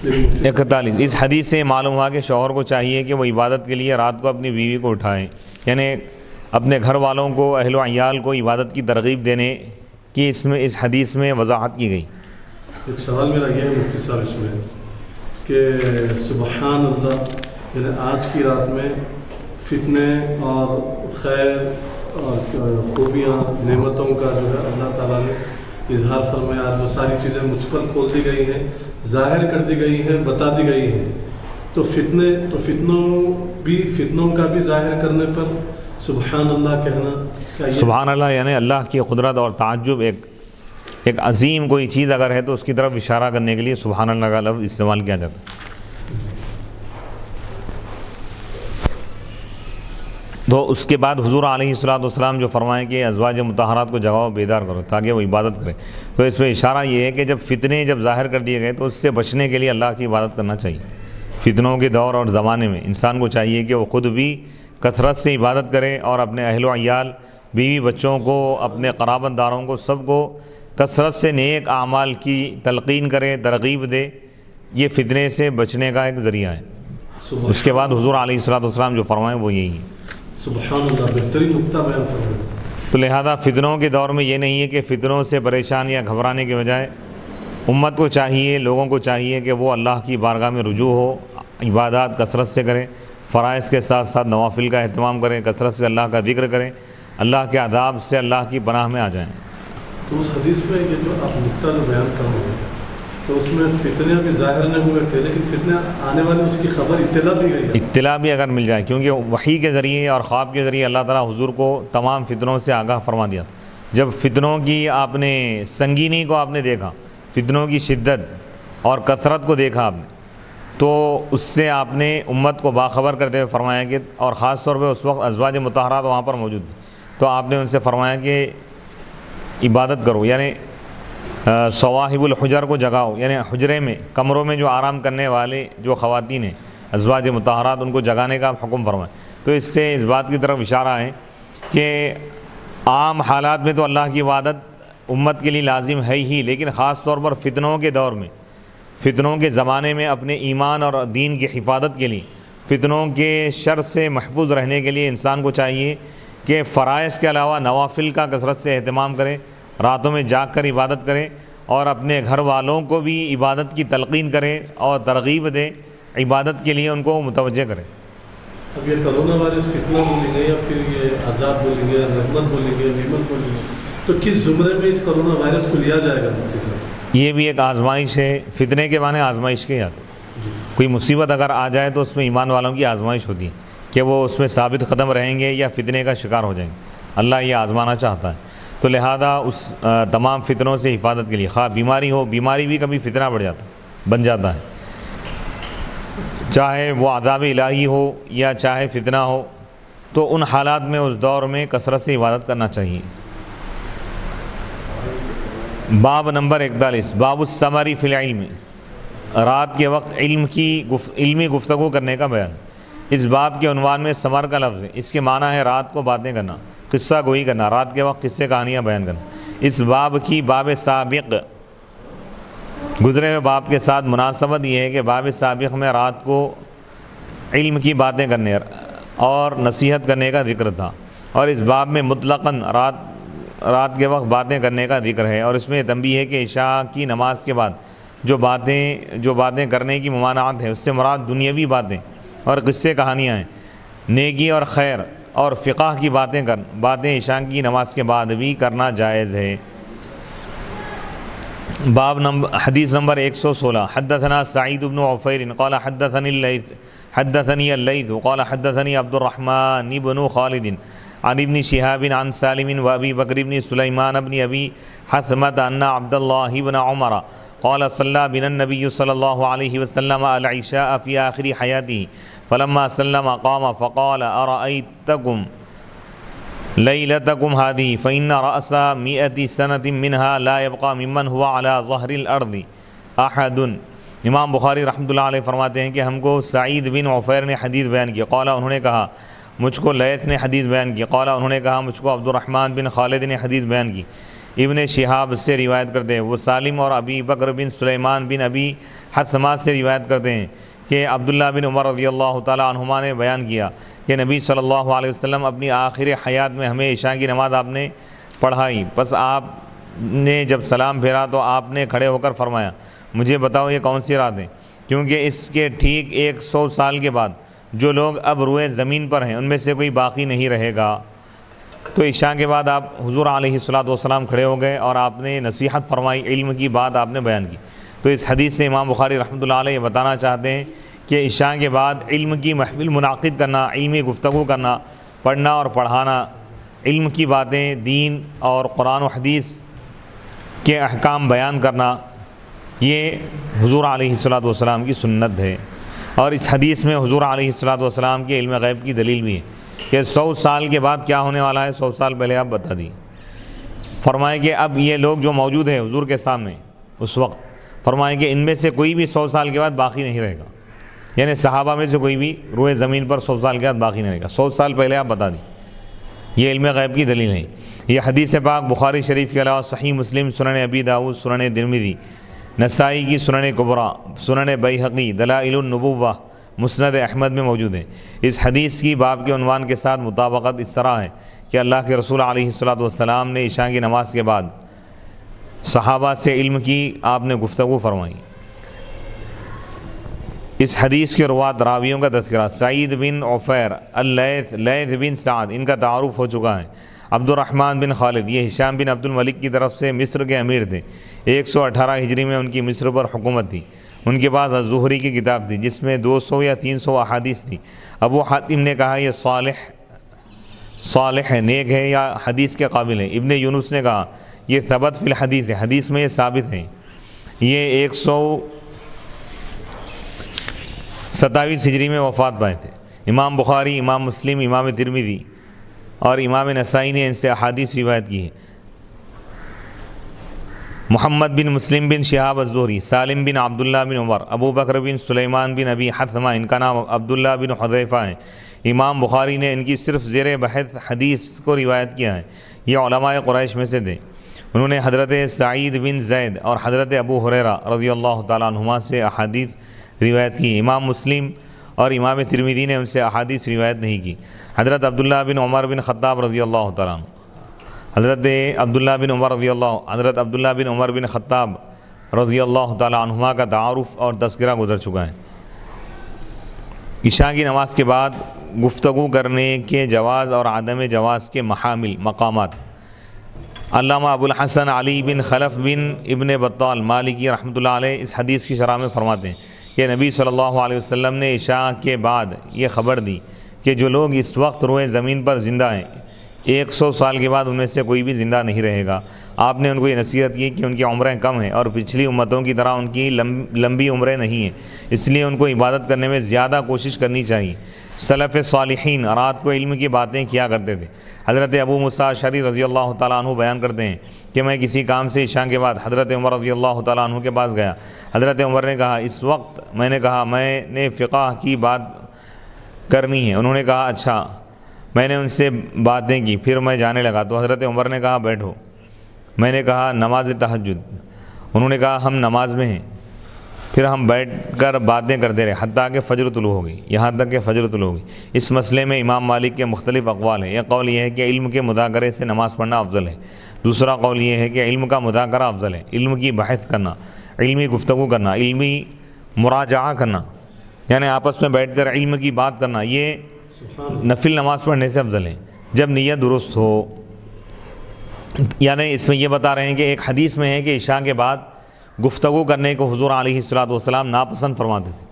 41۔ اس حدیث سے معلوم ہوا کہ شوہر کو چاہیے کہ وہ عبادت کے لیے رات کو اپنی بیوی کو اٹھائیں، یعنی اپنے گھر والوں کو، اہل و عیال کو عبادت کی ترغیب دینے کی اس حدیث میں وضاحت کی گئی۔ ایک سوال میرا یہ ہے مفتی صاحب اس میں کہ سبحان اللہ، یعنی آج کی رات میں فتنے اور خیر اور خوبیاں نعمتوں کا جو ہے اللہ تعالیٰ نے اظہار فرمایا، آج وہ ساری چیزیں مجھ پر کھول دی گئی ہیں، ظاہر کر دی گئی ہیں، بتا دی گئی ہیں، تو فتنوں کا بھی ظاہر کرنے پر سبحان اللہ کہنا کیا یہ سبحان اللہ یعنی اللہ کی قدرت اور تعجب، ایک عظیم کوئی چیز اگر ہے تو اس کی طرف اشارہ کرنے کے لیے سبحان اللہ کا لفظ استعمال کیا جاتا ہے۔ تو اس کے بعد حضور علیہ الصلوۃ والسلام جو فرمائیں کہ ازواج مطہرات کو جگاؤ، بیدار کرو تاکہ وہ عبادت کرے، تو اس پہ اشارہ یہ ہے کہ جب فتنے ظاہر کر دیے گئے تو اس سے بچنے کے لیے اللہ کی عبادت کرنا چاہیے۔ فتنوں کے دور اور زمانے میں انسان کو چاہیے کہ وہ خود بھی کثرت سے عبادت کرے اور اپنے اہل و عیال، بیوی بچوں کو، اپنے قرابت داروں کو، سب کو کثرت سے نیک اعمال کی تلقین کرے، ترغیب دے۔ یہ فتنے سے بچنے کا ایک ذریعہ ہے۔ اس کے بعد حضور علیہ الصلوۃ والسلام جو فرمائیں وہ یہی ہے۔ سبحان اللہ، بہترین نقطہ بیان فرمایا۔ تو لہذا فتنوں کے دور میں یہ نہیں ہے کہ فتنوں سے پریشان یا گھبرانے کے بجائے امت کو چاہیے، لوگوں کو چاہیے کہ وہ اللہ کی بارگاہ میں رجوع ہو، عبادات کثرت سے کریں، فرائض کے ساتھ ساتھ نوافل کا اہتمام کریں، کثرت سے اللہ کا ذکر کریں، اللہ کے عذاب سے اللہ کی پناہ میں آ جائیں۔ تو اس حدیث میں یہ جو آپ نقطہ جو بیان فرمائے تو اس میں فتنے بھی ظاہر نہیں ہوئے تھے، لیکن فتنے آنے والے اس کی خبر اطلاع دی گئی ہے۔ اطلاع بھی اگر مل جائے، کیونکہ وحی کے ذریعے اور خواب کے ذریعے اللہ تعالیٰ حضور کو تمام فتنوں سے آگاہ فرما دیا تھا۔ جب فتنوں کی آپ نے سنگینی کو آپ نے دیکھا، فتنوں کی شدت اور کثرت کو دیکھا آپ نے، تو اس سے آپ نے امت کو باخبر کرتے ہوئے فرمایا کہ، اور خاص طور پہ اس وقت ازواج مطہرات وہاں پر موجود تھیں، تو آپ نے ان سے فرمایا کہ عبادت کرو، یعنی صواحب الحجر کو جگاؤ، یعنی حجرے میں، کمروں میں جو آرام کرنے والے جو خواتین ہیں ازواج مطہرات، ان کو جگانے کا حکم فرمائے۔ تو اس سے اس بات کی طرف اشارہ ہے کہ عام حالات میں تو اللہ کی عبادت امت کے لیے لازم ہے ہی، لیکن خاص طور پر فتنوں کے دور میں، فتنوں کے زمانے میں اپنے ایمان اور دین کی حفاظت کے لیے، فتنوں کے شر سے محفوظ رہنے کے لیے انسان کو چاہیے کہ فرائض کے علاوہ نوافل کا کثرت سے اہتمام کرے، راتوں میں جاگ کر عبادت کرے، اور اپنے گھر والوں کو بھی عبادت کی تلقین کرے اور ترغیب دے، عبادت کے لیے ان کو متوجہ کرے۔ اب یہ کرونا وائرس فتنہ بولیں گے یا پھر یہ عذاب بولیں گے، رحمت بولیں گے، نعمت بولیں گے، تو کس زمرے میں اس کرونا وائرس کو لیا جائے گا مفتی صاحب؟ یہ بھی ایک آزمائش ہے، فتنے کے معنی آزمائش کے آتے، کوئی مصیبت اگر آ جائے تو اس میں ایمان والوں کی آزمائش ہوتی ہے کہ وہ اس میں ثابت قدم رہیں گے یا فتنے کا شکار ہو جائیں گے۔ اللہ یہ آزمانا چاہتا ہے، تو لہذا اس تمام فتنوں سے حفاظت کے لیے، خواہ بیماری ہو، بیماری بھی کبھی فتنہ بن جاتا ہے، چاہے وہ عذاب الہی ہو یا چاہے فتنہ ہو، تو ان حالات میں اس دور میں کثرت سے عبادت کرنا چاہیے۔ باب نمبر 41، باب الثمر فی العلم، رات کے وقت علمی گفتگو کرنے کا بیان۔ اس باب کے عنوان میں ثمر کا لفظ ہے، اس کے معنی ہے رات کو باتیں کرنا، قصہ گوئی کرنا، رات کے وقت قصے کہانیاں بیان کرنا۔ اس باب کی باب سابق، گزرے ہوئے باب کے ساتھ مناسبت یہ ہے کہ باب سابق میں رات کو علم کی باتیں کرنے اور نصیحت کرنے کا ذکر تھا، اور اس باب میں مطلقاً رات رات کے وقت باتیں کرنے کا ذکر ہے، اور اس میں یہ تنبیہ ہے کہ عشاء کی نماز کے بعد جو باتیں کرنے کی ممانعت ہے، اس سے مراد دنیاوی باتیں اور قصے کہانیاں ہیں۔ نیکی اور خیر اور فقہ کی باتیں عشاء کی نماز کے بعد بھی کرنا جائز ہے۔ حدیث نمبر 116، حدثنا سعید بن عفیر قال حدثني الليث قال حدثني عبد الرحمن بن خالد عن ابن شهاب عن سالم وابي بكر بن سليمان بن ابي حثمة ان عبد الله بن عمر قال صلى بنا النبي صلى الله عليه وسلم العشاء في آخر حياته فلما سلم قام فقال أرأيتكم ليلتكم هذه فإن رأس 100 سنة منها لا يبقى ممن هو على ظهر الأرض أحد۔ امام بخاری رحمۃ اللہ علیہ فرماتے ہیں کہ ہم کو سعید بن عفیر نے حدیث بیان کی، قال انہوں نے کہا، مجھ کو لیث نے حدیث بیان کی، قال انہوں نے کہا، مجھ کو عبد الرحمن بن خالد نے حدیث بیان کی، ابن شہاب سے روایت کرتے ہیں، وہ سالم اور ابی بکر بن سلیمان بن ابی حثمہ سے روایت کرتے ہیں کہ عبداللہ بن عمر رضی اللہ تعالیٰ عنہما نے بیان کیا کہ نبی صلی اللہ علیہ وسلم اپنی آخر حیات میں ہمیں عشاء کی نماز آپ نے پڑھائی، پس آپ نے جب سلام پھیرا تو آپ نے کھڑے ہو کر فرمایا، مجھے بتاؤ یہ کون سی رات ہے، کیونکہ اس کے ٹھیک 100 سال کے بعد جو لوگ اب روئے زمین پر ہیں ان میں سے کوئی باقی نہیں رہے گا۔ تو عشاء کے بعد آپ حضور علیہ الصلوۃ والسلام کھڑے ہو گئے اور آپ نے نصیحت فرمائی، علم کی بات آپ نے بیان کی۔ تو اس حدیث سے امام بخاری رحمۃ اللہ علیہ بتانا چاہتے ہیں کہ عشاء کے بعد علم کی محفل منعقد کرنا، علمی گفتگو کرنا، پڑھنا اور پڑھانا، علم کی باتیں، دین اور قرآن و حدیث کے احکام بیان کرنا، یہ حضور علیہ الصلوۃ والسلام کی سنت ہے۔ اور اس حدیث میں حضور علیہ الصلوۃ والسلام کے علم غیب کی دلیل بھی ہے کہ 100 سال کے بعد کیا ہونے والا ہے 100 سال پہلے آپ بتا دی۔ فرمائے کہ اب یہ لوگ جو موجود ہیں حضور کے سامنے اس وقت، فرمائے کہ ان میں سے کوئی بھی 100 سال کے بعد باقی نہیں رہے گا، یعنی صحابہ میں سے کوئی بھی روئے زمین پر 100 سال کے بعد باقی نہیں رہے گا، 100 سال پہلے آپ بتا دیں۔ یہ علم غیب کی دلیل ہے۔ یہ حدیث پاک بخاری شریف کے علاوہ صحیح مسلم، سنن ابی داؤد، سنن ترمذی، نسائی کی سنن کبریٰ، سنن بیہقی، دلائل النبوہ، مسند احمد میں موجود ہے۔ اس حدیث کی باب کے عنوان کے ساتھ مطابقت اس طرح ہے کہ اللہ کے رسول علیہ الصلوۃ والسلام نے عشاء کی نماز کے بعد صحابہ سے علم کی آپ نے گفتگو فرمائی۔ اس حدیث کے روات راویوں کا تذکرہ، سعید بن عفیر، لیث بن سعد، ان کا تعارف ہو چکا ہے۔ عبد الرحمن بن خالد، یہ ہشام بن عبد الملک کی طرف سے مصر کے امیر تھے، 118 ہجری میں ان کی مصر پر حکومت تھی۔ ان کے پاس الزہری کی کتاب تھی جس میں 200 یا 300 احادیث تھی۔ ابو حاتم نے کہا یہ صالح ہے، نیک ہے یا حدیث کے قابل ہے۔ ابن یونس نے کہا یہ ثبت فی الحدیث ہے، حدیث میں یہ ثابت ہے۔ یہ 127 ہجری میں وفات پائے تھے۔ امام بخاری، امام مسلم، امام ترمذی اور امام نسائی نے ان سے احادیث روایت کی ہے۔ محمد بن مسلم بن شہاب الزہری، سالم بن عبداللہ بن عمر، ابو بکر بن سلیمان بن ابی حثمہ، ان کا نام عبداللہ بن حذیفہ ہے۔ امام بخاری نے ان کی صرف زیر بحث حدیث کو روایت کیا ہے۔ یہ علماء قریش میں سے تھے۔ انہوں نے حضرت سعید بن زید اور حضرت ابو ہریرہ رضی اللہ تعالیٰ عنہما سے احادیث روایت کی۔ امام مسلم اور امام ترمذی نے ان سے احادیث روایت نہیں کی۔ حضرت عبداللہ بن عمر بن خطاب رضی اللہ تعالیٰ عنہ، حضرت عبداللہ بن عمر بن خطاب رضی اللہ تعالیٰ عنہما کا تعارف اور تذکرہ گزر چکا ہے۔ عشاء کی نماز کے بعد گفتگو کرنے کے جواز اور عدم جواز کے محامل مقامات، علامہ ابو الحسن علی بن خلف بن ابن بطال مالکی رحمۃ اللہ علیہ اس حدیث کی شرح میں فرماتے ہیں کہ نبی صلی اللہ علیہ وسلم نے عشاء کے بعد یہ خبر دی کہ جو لوگ اس وقت روئے زمین پر زندہ ہیں 100 سال کے بعد ان میں سے کوئی بھی زندہ نہیں رہے گا۔ آپ نے ان کو یہ نصیحت کی کہ ان کی عمریں کم ہیں اور پچھلی امتوں کی طرح ان کی لمبی عمریں نہیں ہیں، اس لیے ان کو عبادت کرنے میں زیادہ کوشش کرنی چاہیے۔ سلف صالحین رات کو علم کی باتیں کیا کرتے تھے۔ حضرت ابو موسیٰ اشعری رضی اللہ تعالیٰ عنہ بیان کرتے ہیں کہ میں کسی کام سے عشاء کے بعد حضرت عمر رضی اللہ تعالیٰ عنہ کے پاس گیا۔ حضرت عمر نے کہا اس وقت میں نے کہا میں نے فقہ کی بات کرنی ہے۔ انہوں نے کہا اچھا۔ میں نے ان سے باتیں کی، پھر میں جانے لگا تو حضرت عمر نے کہا بیٹھو۔ میں نے کہا نماز تہجد۔ انہوں نے کہا ہم نماز میں ہیں۔ پھر ہم بیٹھ کر باتیں کرتے رہے حتیٰ کہ فجر طلوع ہو گئی، یہاں تک کہ فجر طلوع ہو گئی۔ اس مسئلے میں امام مالک کے مختلف اقوال ہیں۔ یہ قول یہ ہے کہ علم کے مذاکرے سے نماز پڑھنا افضل ہے۔ دوسرا قول یہ ہے کہ علم کا مذاکرہ افضل ہے، علم کی بحث کرنا، علمی گفتگو کرنا، علمی مراجعہ کرنا، یعنی آپس میں بیٹھ کر علم کی بات کرنا، یہ نفل نماز پڑھنے سے افضل ہے جب نیت درست ہو۔ یعنی اس میں یہ بتا رہے ہیں کہ ایک حدیث میں ہے کہ عشاء کے بعد گفتگو کرنے کو حضور علیہ الصلوۃ والسلام ناپسند فرماتے تھے،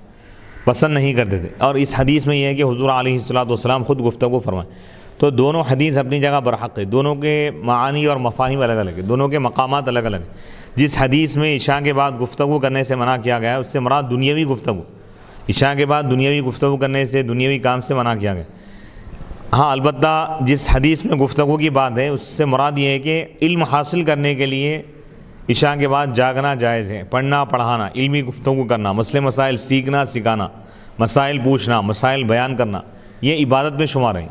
پسند نہیں کرتے تھے، اور اس حدیث میں یہ ہے کہ حضور علیہ الصلوۃ والسلام خود گفتگو فرمائیں۔ تو دونوں حدیث اپنی جگہ برحق ہے، دونوں کے معانی اور مفاہیم الگ الگ ہیں، دونوں کے مقامات الگ الگ ہیں۔ جس حدیث میں عشاء کے بعد گفتگو کرنے سے منع کیا گیا ہے اس سے مراد دنیاوی گفتگو، عشاء کے بعد دنیاوی گفتگو کرنے سے دنیاوی کام سے منع کیا گیا۔ ہاں البتہ جس حدیث میں گفتگو کی بات ہے اس سے مراد یہ ہے کہ علم حاصل کرنے کے لیے عشاء کے بعد جاگنا جائز ہے، پڑھنا پڑھانا، علمی گفتگو کرنا، مسئلے مسائل سیکھنا سکھانا، مسائل پوچھنا، مسائل بیان کرنا، یہ عبادت میں شمار ہے۔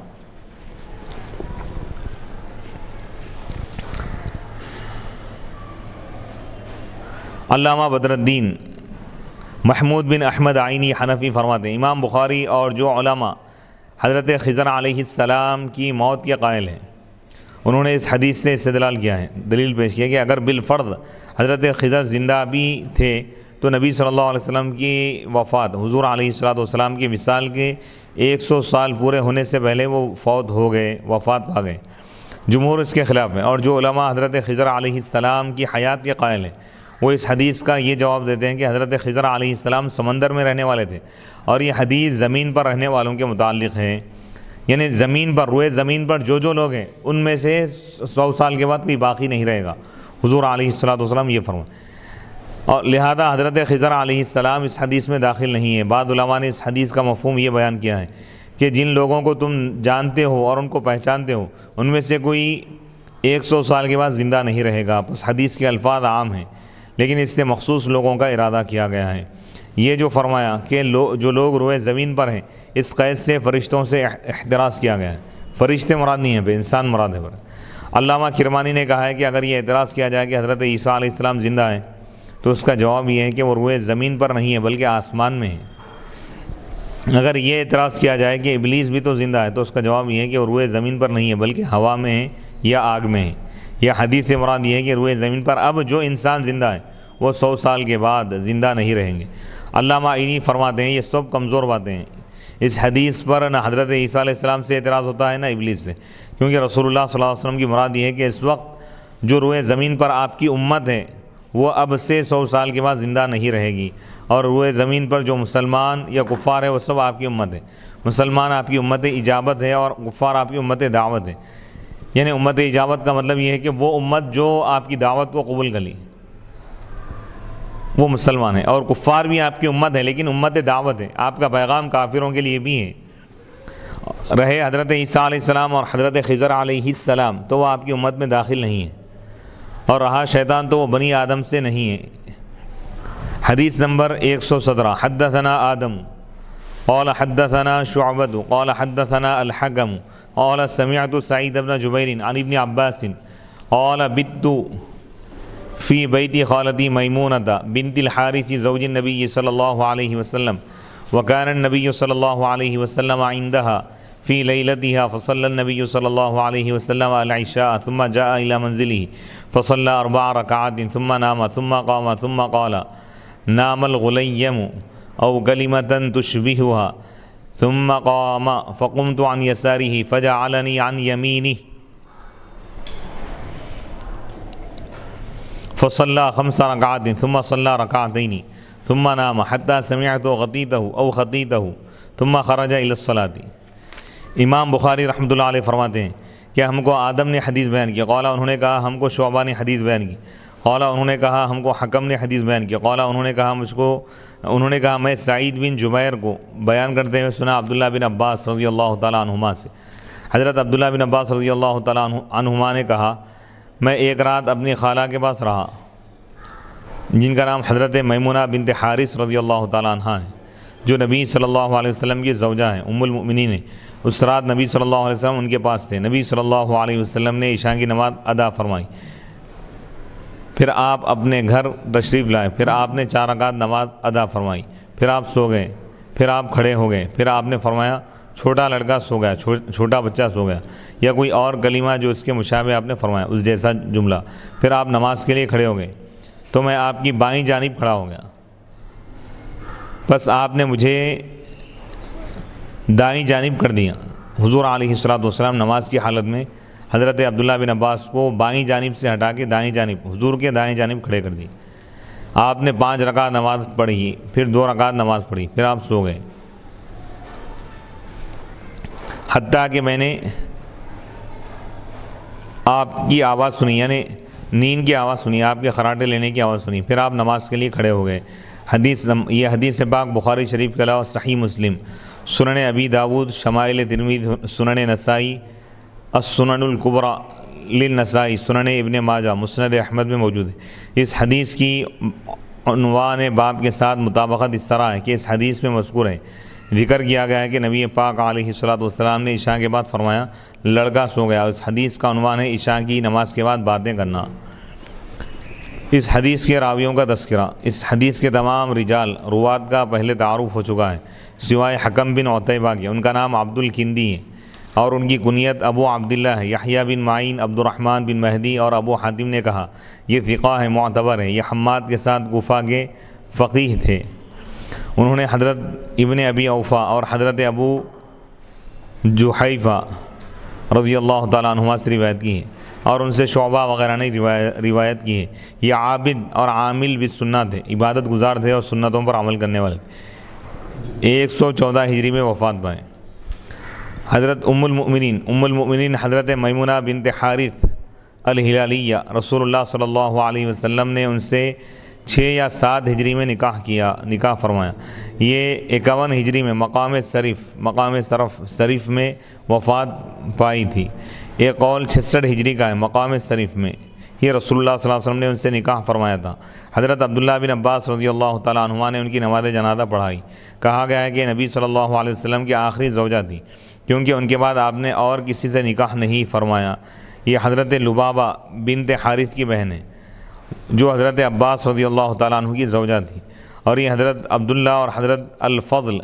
علامہ بدر الدین محمود بن احمد عینی حنفی فرماتے ہیں امام بخاری اور جو علماء حضرت خضر علیہ السلام کی موت کے قائل ہیں انہوں نے اس حدیث سے استدلال کیا ہے، دلیل پیش کیا کہ اگر بالفرض حضرت خضر زندہ بھی تھے تو نبی صلی اللہ علیہ وسلم کی وفات حضور علیہ السلام کی وصال کے 100 سال پورے ہونے سے پہلے وہ فوت ہو گئے، وفات پا گئے۔ جمہور اس کے خلاف ہیں، اور جو علماء حضرت خضر علیہ السلام کی حیات کے قائل ہیں وہ اس حدیث کا یہ جواب دیتے ہیں کہ حضرت خضر علیہ السلام سمندر میں رہنے والے تھے، اور یہ حدیث زمین پر رہنے والوں کے متعلق ہے، یعنی زمین پر روئے زمین پر جو لوگ ہیں ان میں سے 100 سال کے بعد کوئی باقی نہیں رہے گا، حضور علیہ السلام یہ فرمائیں، اور لہذا حضرت خضر علیہ السلام اس حدیث میں داخل نہیں ہے۔ بعض علماء نے اس حدیث کا مفہوم یہ بیان کیا ہے کہ جن لوگوں کو تم جانتے ہو اور ان کو پہچانتے ہو ان میں سے کوئی 100 سال کے بعد زندہ نہیں رہے گا، بس حدیث کے الفاظ عام ہیں لیکن اس سے مخصوص لوگوں کا ارادہ کیا گیا ہے۔ یہ جو فرمایا کہ جو لوگ روئے زمین پر ہیں اس قید سے فرشتوں سے احتراز کیا گیا ہے، فرشتے مراد نہیں ہیں، بے انسان مراد ہے۔ علامہ کرمانی نے کہا ہے کہ اگر یہ اعتراض کیا جائے کہ حضرت عیسیٰ علیہ السلام زندہ ہیں تو اس کا جواب یہ ہے کہ وہ روئے زمین پر نہیں ہے بلکہ آسمان میں ہے۔ اگر یہ اعتراض کیا جائے کہ ابلیس بھی تو زندہ ہے تو اس کا جواب یہ ہے کہ وہ روئے زمین پر نہیں ہے بلکہ ہوا میں ہے یا آگ میں ہے۔ یہ حدیث سے مراد یہ ہے کہ روئے زمین پر اب جو انسان زندہ ہے وہ 100 سال کے بعد زندہ نہیں رہیں گے۔ علامہ عینی فرماتے ہیں یہ سب کمزور باتیں ہیں، اس حدیث پر نہ حضرت عیسیٰ علیہ السلام سے اعتراض ہوتا ہے نہ ابلیس سے، کیونکہ رسول اللہ صلی اللہ علیہ وسلم کی مراد یہ ہے کہ اس وقت جو روئے زمین پر آپ کی امت ہے وہ اب سے 100 سال کے بعد زندہ نہیں رہے گی، اور روئے زمین پر جو مسلمان یا کفار ہے وہ سب آپ کی امت ہے۔ مسلمان آپ کی امت اجابت ہے اور کفار آپ کی امت دعوت ہے، یعنی امت اجابت کا مطلب یہ ہے کہ وہ امت جو آپ کی دعوت کو قبول کر لی وہ مسلمان ہے، اور کفار بھی آپ کی امت ہے لیکن امت دعوت ہے، آپ کا پیغام کافروں کے لیے بھی ہے۔ رہے حضرت عیسیٰ علیہ السلام اور حضرت خضر علیہ السلام تو وہ آپ کی امت میں داخل نہیں ہے، اور رہا شیطان تو وہ بنی آدم سے نہیں ہے۔ حدیث نمبر 117 حدثنا آدم قال حدثنا شعبۃ قال حدثنا الحکم قال سمعت سعید بن جبیر عن ابن عباس قال بت فی بیت خالتی میمونۃ بنت الحارث زوج النبی صلی اللہ علیہ وسلم وكان النبی صلی اللہ علیہ وسلم عندها في ليلتها فصلى النبي صلى الله عليه وسلم العشاء ثم جاء إلى منزله فصلى 4 ركعات ثم نام ثم قام ثم قال نام الغليم أو كلمة تشبهها ثم قام فقمت عن يساره فجعلني عن يمينه فصلى 5 ركعات ثم صلى ركعتين ثم نام حتى سمعت غطيته أو خطيته ثم خرج إلى الصلاة۔ امام بخاری رحمۃ اللہ علیہ فرماتے ہیں کہ ہم کو آدم نے حدیث بیان کی، قالا انہوں نے کہا ہم کو شعبہ نے حدیث بیان کی، قالا انہوں نے کہا ہم کو حکم نے حدیث بیان کی، قالا انہوں نے کہا میں سعید بن جبیر کو بیان کرتے ہوئے سنا عبداللہ بن عباس رضی اللہ تعالیٰ عنہما سے۔ حضرت عبداللہ بن عباس رضی اللہ تعالیٰ عنہما نے کہا میں ایک رات اپنی خالہ کے پاس رہا جن کا نام حضرت میمونہ بنت حارث رضی اللہ تعالیٰ عنہ ہے، جو نبی صلی اللہ علیہ وسلم کی زوجہ ہیں، ام المؤمنین ہیں۔ اس رات نبی صلی اللہ علیہ وسلم ان کے پاس تھے۔ نبی صلی اللہ علیہ وسلم نے عشاء کی نماز ادا فرمائی، پھر آپ اپنے گھر تشریف لائے، پھر آپ نے 4 رکعت نماز ادا فرمائی، پھر آپ سو گئے، پھر آپ کھڑے ہو گئے، پھر آپ نے فرمایا چھوٹا لڑکا سو گیا، چھوٹا بچہ سو گیا، یا کوئی اور کلمہ جو اس کے مشابہ آپ نے فرمایا، اس جیسا جملہ، پھر آپ نماز کے لیے کھڑے ہو گئے تو میں آپ کی بائیں جانب کھڑا ہو گیا، بس آپ نے مجھے دائیں جانب کر دیا۔ حضور علیہ الصلوۃ والسلام نماز کی حالت میں حضرت عبداللہ بن عباس کو بائیں جانب سے ہٹا کے دائیں جانب، حضور کے دائیں جانب کھڑے کر دی۔ آپ نے 5 رکعت نماز پڑھی، پھر 2 رکعت نماز پڑھی، پھر آپ سو گئے، حتیٰ کہ میں نے آپ کی آواز سنی، یعنی نیند کی آواز سنی، آپ کے خراٹے لینے کی آواز سنی، پھر آپ نماز کے لیے کھڑے ہو گئے۔ یہ حدیث پاک بخاری شریف کے علاوہ صحیح مسلم، سنن ابی داود، شمائل ترمذی، سنن نسائی، السنن الکبری للنسائی، سنن ابن ماجہ، مسند احمد میں موجود ہے۔ اس حدیث کی عنوان باب کے ساتھ مطابقت اس طرح ہے کہ اس حدیث میں مذکور ہے، ذکر کیا گیا ہے کہ نبی پاک علیہ الصلوۃ والسلام نے عشاء کے بعد فرمایا لڑکا سو گیا۔ اس حدیث کا عنوان ہے عشاء کی نماز کے بعد باتیں کرنا۔ اس حدیث کے راویوں کا تذکرہ، اس حدیث کے تمام رجال روات کا پہلے تعارف ہو چکا ہے سوائے حکم بن عتیبہ کے، ان کا نام عبد الکندی ہے اور ان کی کنیت ابو عبداللہ ہے۔ یحییٰ بن معین، عبد الرحمن بن مہدی اور ابو حاتم نے کہا یہ ثقہ ہے، معتبر ہے۔ یہ حماد کے ساتھ کوفہ کے فقیہ تھے، انہوں نے حضرت ابن ابی اوفا اور حضرت ابو جحیفہ رضی اللہ تعالیٰ عنہما سے روایت کی ہے اور ان سے شعبہ وغیرہ نے روایت کی ہے۔ یہ عابد اور عامل بالسنت تھے، عبادت گزار تھے اور سنتوں پر عمل کرنے والے تھے۔ 114 ہجری میں وفات پائے۔ حضرت ام المؤمنین حضرت میمونہ بنت حارث الہلالیہ، رسول اللہ صلی اللہ علیہ وسلم نے ان سے 6 یا 7 ہجری میں نکاح فرمایا۔ یہ 51 ہجری میں مقام صرف میں وفات پائی تھی۔ ایک قول 66 ہجری کا ہے، مقام صرف میں یہ رسول اللہ صلی اللہ علیہ وسلم نے ان سے نکاح فرمایا تھا۔ حضرت عبداللہ بن عباس رضی اللہ تعالیٰ عنہما نے ان کی نماز جنازہ پڑھائی۔ کہا گیا ہے کہ نبی صلی اللہ علیہ وسلم کی آخری زوجہ تھی، کیونکہ ان کے بعد آپ نے اور کسی سے نکاح نہیں فرمایا۔ یہ حضرت لبابہ بنت حارث کی بہن ہے جو حضرت عباس رضی اللہ تعالیٰ عنہ کی زوجہ تھی، اور یہ حضرت عبداللہ اور حضرت الفضل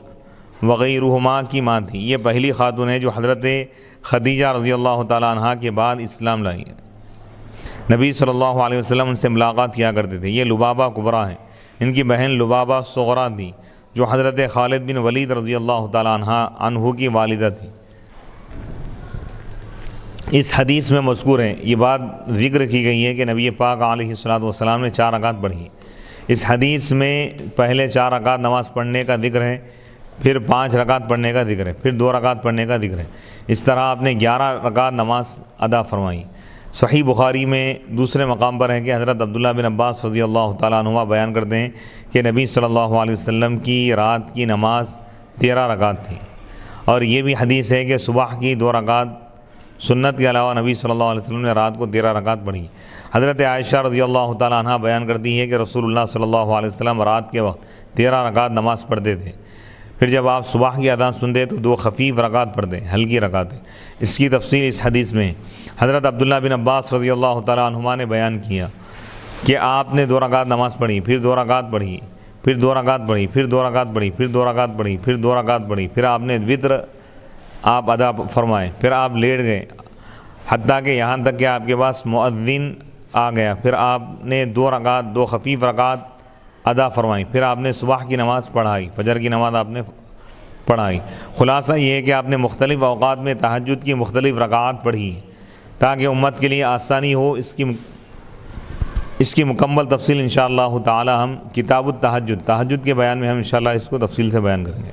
وغیرہما کی ماں تھی۔ یہ پہلی خاتون ہے جو حضرت خدیجہ رضی اللہ تعالیٰ عنہ کے بعد اسلام لائی ہے۔ نبی صلی اللہ علیہ وسلم ان سے ملاقات کیا کرتے تھے۔ یہ لبابہ کبریٰ ہے، ان کی بہن لبابہ صغریٰ تھی جو حضرت خالد بن ولید رضی اللہ تعالیٰ عنہ کی والدہ تھی۔ اس حدیث میں مذکور ہے، یہ بات ذکر کی گئی ہے کہ نبی پاک علیہ الصلوۃ والسلام نے 4 رکعت پڑھی۔ اس حدیث میں پہلے 4 رکعت نماز پڑھنے کا ذکر ہے، پھر 5 رکعت پڑھنے کا ذکر ہے، پھر 2 رکعت پڑھنے کا ذکر ہے۔ اس طرح آپ نے 11 رکعت نماز ادا فرمائی۔ صحیح بخاری میں دوسرے مقام پر ہے کہ حضرت عبداللہ بن عباس رضی اللہ تعالیٰ عنہما بیان کرتے ہیں کہ نبی صلی اللہ علیہ وسلم کی رات کی نماز 13 رکعت تھی، اور یہ بھی حدیث ہے کہ صبح کی 2 رکعت سنت کے علاوہ نبی صلی اللہ علیہ وسلم نے رات کو 13 رکعت پڑھی۔ حضرت عائشہ رضی اللہ تعالیٰ عنہ بیان کرتی ہے کہ رسول اللہ صلی اللہ علیہ وسلم رات کے وقت 13 رکعت نماز پڑھتے تھے، پھر جب آپ صبح کی اذان سنتے تو 2 خفیف رکعت پڑھتے، ہلکی رکعتیں۔ اس کی تفصیل اس حدیث میں حضرت عبداللہ بن عباس رضی اللہ تعالیٰ عنہما نے بیان کیا کہ آپ نے 2 رکعت نماز پڑھی، پھر 2 رکعت پڑھی، پھر 2 رکعت پڑھی، پھر 2 رکعت پڑھی، پھر 2 رکعت پڑھی، پھر 2 رکعت پڑھی، پھر آپ نے وتر آپ ادا فرمائے، پھر آپ لیٹ گئے، حتیٰ کہ یہاں تک کہ آپ کے پاس مؤذن آ گیا، پھر آپ نے 2 رکعت 2 خفیف رکعت ادا فرمائی، پھر آپ نے صبح کی نماز پڑھائی، فجر کی نماز آپ نے پڑھائی۔ خلاصہ یہ ہے کہ آپ نے مختلف اوقات میں تہجد کی مختلف رکعات پڑھی تاکہ امت کے لیے آسانی ہو۔ اس کی مکمل تفصیل انشاءاللہ تعالی ہم کتاب تہجد کے بیان میں ہم انشاءاللہ اس کو تفصیل سے بیان کریں گے۔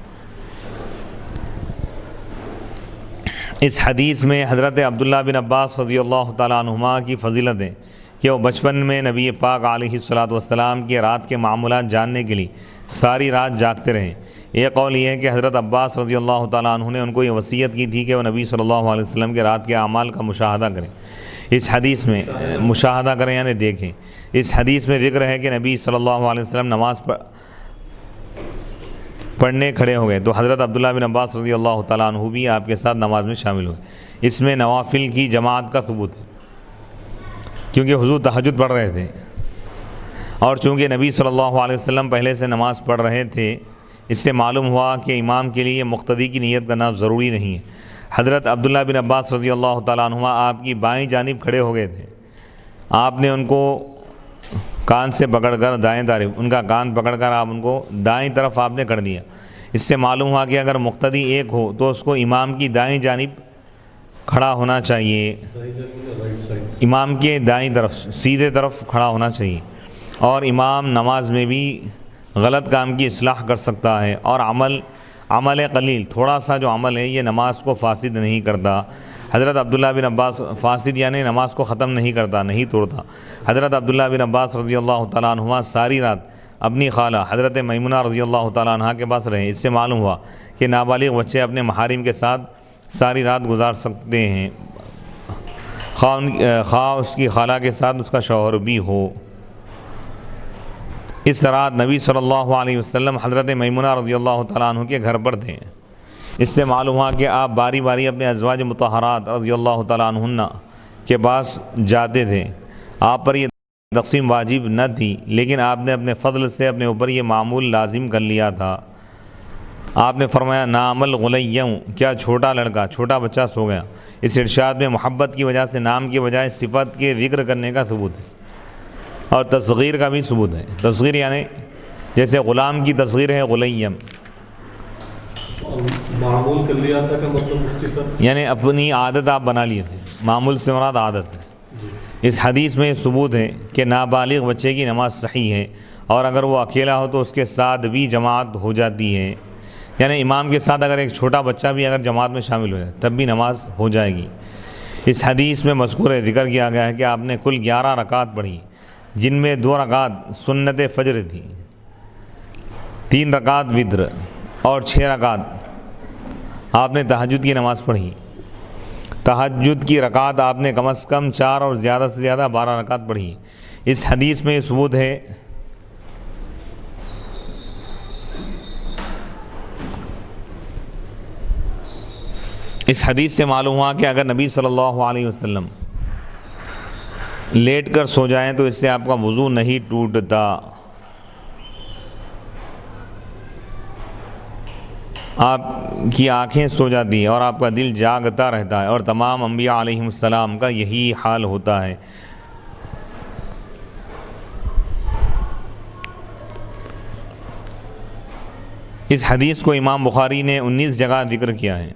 اس حدیث میں حضرت عبداللہ بن عباس رضی اللہ تعالیٰ عنہما کی فضیلت ہے کہ وہ بچپن میں نبی پاک علیہ الصلوۃ والسلام کے رات کے معمولات جاننے کے لیے ساری رات جاگتے رہے۔ ایک قول یہ ہے کہ حضرت عباس رضی اللہ تعالیٰ عنہ نے ان کو یہ وصیت کی تھی کہ وہ نبی صلی اللہ علیہ وسلم کے رات کے اعمال کا مشاہدہ کریں۔ اس حدیث میں مشاہدہ کریں یعنی دیکھیں۔ اس حدیث میں ذکر ہے کہ نبی صلی اللہ علیہ وسلم نماز پڑھنے کھڑے ہو گئے تو حضرت عبداللہ بن عباس رضی اللہ تعالیٰ عنہ بھی آپ کے ساتھ نماز میں شامل ہوئے۔ اس میں نوافل کی جماعت کا ثبوت ہے کیونکہ حضور تہجد پڑھ رہے تھے، اور چونکہ نبی صلی اللہ علیہ وسلم پہلے سے نماز پڑھ رہے تھے اس سے معلوم ہوا کہ امام کے لیے مقتدی کی نیت کرنا ضروری نہیں ہے۔ حضرت عبداللہ بن عباس رضی اللہ تعالیٰ عنہما آپ کی بائیں جانب کھڑے ہو گئے تھے، آپ نے ان کو کان سے پکڑ کر دائیں طرف، ان کا کان پکڑ کر آپ ان کو دائیں طرف آپ نے کر دیا۔ اس سے معلوم ہوا کہ اگر مقتدی ایک ہو تو اس کو امام کی دائیں جانب کھڑا ہونا چاہیے، امام کے دائیں طرف سیدھے طرف کھڑا ہونا چاہیے، اور امام نماز میں بھی غلط کام کی اصلاح کر سکتا ہے، اور عمل قلیل، تھوڑا سا جو عمل ہے یہ نماز کو فاسد نہیں کرتا۔ حضرت عبداللہ بن عباس، فاسد یعنی نماز کو ختم نہیں کرتا، نہیں توڑتا۔ حضرت عبداللہ بن عباس رضی اللہ تعالیٰ عنہما ساری رات اپنی خالہ حضرت میمونہ رضی اللہ تعالیٰ عنہ کے پاس رہے۔ اس سے معلوم ہوا کہ نابالغ بچے اپنے محارم کے ساتھ ساری رات گزار سکتے ہیں، خواہ اس کی خالہ کے ساتھ اس کا شوہر بھی ہو۔ اس رات نبی صلی اللہ علیہ وسلم حضرت میمونہ رضی اللہ تعالیٰ عنہ کے گھر پر تھے۔ اس سے معلوم ہوا کہ آپ باری باری اپنے ازواج مطہرات رضی اللہ تعالیٰ عنہن کے پاس جاتے تھے۔ آپ پر یہ تقسیم واجب نہ تھی، لیکن آپ نے اپنے فضل سے اپنے اوپر یہ معمول لازم کر لیا تھا۔ آپ نے فرمایا نام الغلیوں، کیا چھوٹا لڑکا، چھوٹا بچہ سو گیا۔ اس ارشاد میں محبت کی وجہ سے نام کی بجائے صفت کے ذکر کرنے کا ثبوت ہے، اور تصغیر کا بھی ثبوت ہے۔ تصغیر یعنی جیسے غلام کی تصغیر ہے غلیم، معمول کر لیا تھا کا مطلب مفتی صاحب یعنی اپنی عادت آپ بنا لیے تھے، معمول سے مراد عادت ہے۔ اس حدیث میں ثبوت ہے کہ نابالغ بچے کی نماز صحیح ہے، اور اگر وہ اکیلا ہو تو اس کے ساتھ بھی جماعت ہو جاتی ہے، یعنی امام کے ساتھ اگر ایک چھوٹا بچہ بھی اگر جماعت میں شامل ہو جائے تب بھی نماز ہو جائے گی۔ اس حدیث میں مذکور ذکر کیا گیا ہے کہ آپ نے کل 11 رکعت پڑھی، جن میں 2 رکعت سنت فجر تھی، 3 رکعت وتر، اور 6 رکعت آپ نے تہجد کی نماز پڑھی۔ تہجد کی رکعت آپ نے کم از کم 4 اور زیادہ سے زیادہ 12 رکعت پڑھی۔ اس حدیث میں یہ ثبوت ہے اس حدیث سے معلوم ہوا کہ اگر نبی صلی اللہ علیہ وسلم لیٹ کر سو جائیں تو اس سے آپ کا وضو نہیں ٹوٹتا، آپ کی آنکھیں سو جاتی ہیں اور آپ کا دل جاگتا رہتا ہے، اور تمام انبیاء علیہم السلام کا یہی حال ہوتا ہے۔ اس حدیث کو امام بخاری نے 19 جگہ ذکر کیا ہے،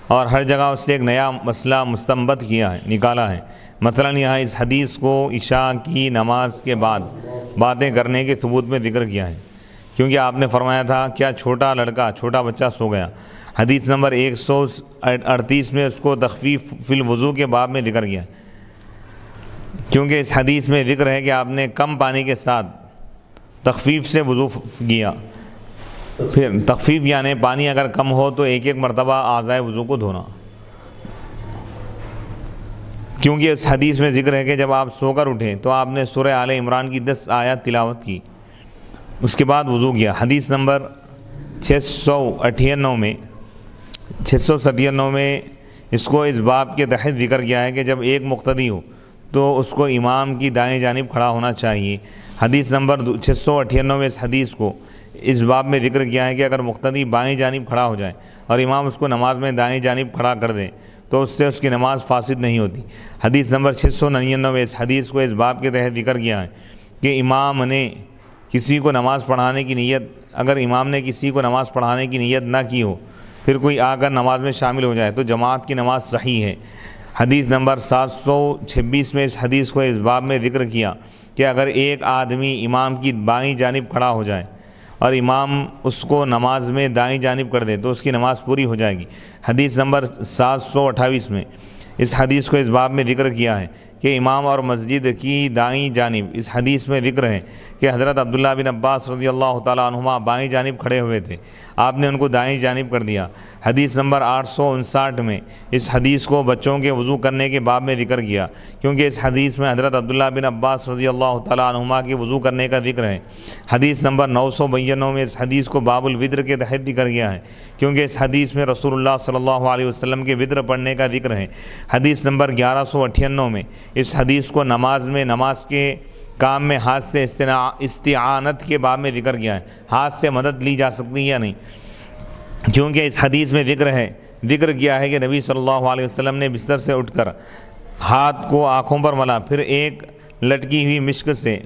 اور ہر جگہ اس سے ایک نیا مسئلہ مستنبط کیا ہے، نکالا ہے۔ مثلا یہاں اس حدیث کو عشاء کی نماز کے بعد باتیں کرنے کے ثبوت میں ذکر کیا ہے، کیونکہ آپ نے فرمایا تھا کیا چھوٹا لڑکا، چھوٹا بچہ سو گیا۔ حدیث نمبر 138 میں اس کو تخفیف فی الوضو کے باب میں ذکر کیا ہے، کیونکہ اس حدیث میں ذکر ہے کہ آپ نے کم پانی کے ساتھ تخفیف سے وضو کیا۔ پھر تخفیف یعنی پانی اگر کم ہو تو ایک ایک مرتبہ اعضائے وضو کو دھونا، کیونکہ اس حدیث میں ذکر ہے کہ جب آپ سو کر اٹھیں تو آپ نے سورہ آل عمران کی 10 آیات تلاوت کی، اس کے بعد وضو کیا۔ حدیث نمبر 697 میں اس کو اس باب کے تحت ذکر کیا ہے کہ جب ایک مقتدی ہو تو اس کو امام کی دائیں جانب کھڑا ہونا چاہیے۔ حدیث نمبر 698 میں اس حدیث کو اس باب میں ذکر کیا ہے کہ اگر مقتدی بائیں جانب کھڑا ہو جائے اور امام اس کو نماز میں دائیں جانب کھڑا کر دے تو اس سے اس کی نماز فاسد نہیں ہوتی۔ حدیث نمبر 699 میں اس حدیث کو اس باب کے تحت ذکر کیا ہے کہ امام نے کسی کو نماز پڑھانے کی نیت، اگر امام نے کسی کو نماز پڑھانے کی نیت نہ کی ہو پھر کوئی آ کر نماز میں شامل ہو جائے تو جماعت کی نماز صحیح ہے۔ حدیث نمبر 726 میں اس حدیث کو اس باب میں ذکر کیا کہ اگر ایک آدمی امام کی بائیں جانب کھڑا ہو جائے اور امام اس کو نماز میں دائیں جانب کر دے تو اس کی نماز پوری ہو جائے گی۔ حدیث نمبر 728 میں اس حدیث کو اس باب میں ذکر کیا ہے کہ امام اور مسجد کی دائیں جانب، اس حدیث میں ذکر ہے کہ حضرت عبداللہ بن عباس رضی اللہ تعالیٰ عنہما بائیں جانب کھڑے ہوئے تھے، آپ نے ان کو دائیں جانب کر دیا۔ حدیث نمبر 859 میں اس حدیث کو بچوں کے وضو کرنے کے باب میں ذکر کیا، کیونکہ اس حدیث میں حضرت عبداللہ بن عباس رضی اللہ تعالیٰ عنہما کے وضو کرنے کا ذکر ہے۔ حدیث نمبر 992 میں اس حدیث کو باب الوتر کے تحت ذکر کیا ہے، کیونکہ اس حدیث میں رسول اللہ صلی اللہ علیہ وسلم کے وتر پڑھنے کا ذکر ہے۔ حدیث نمبر 1198 میں اس حدیث کو نماز میں نماز کے کام میں ہاتھ سے استعانت کے باب میں ذکر کیا ہے، ہاتھ سے مدد لی جا سکتی ہے یا نہیں، کیونکہ اس حدیث میں ذکر کیا ہے کہ نبی صلی اللہ علیہ وسلم نے بستر سے اٹھ کر ہاتھ کو آنکھوں پر ملا، پھر ایک لٹکی ہوئی مشک سے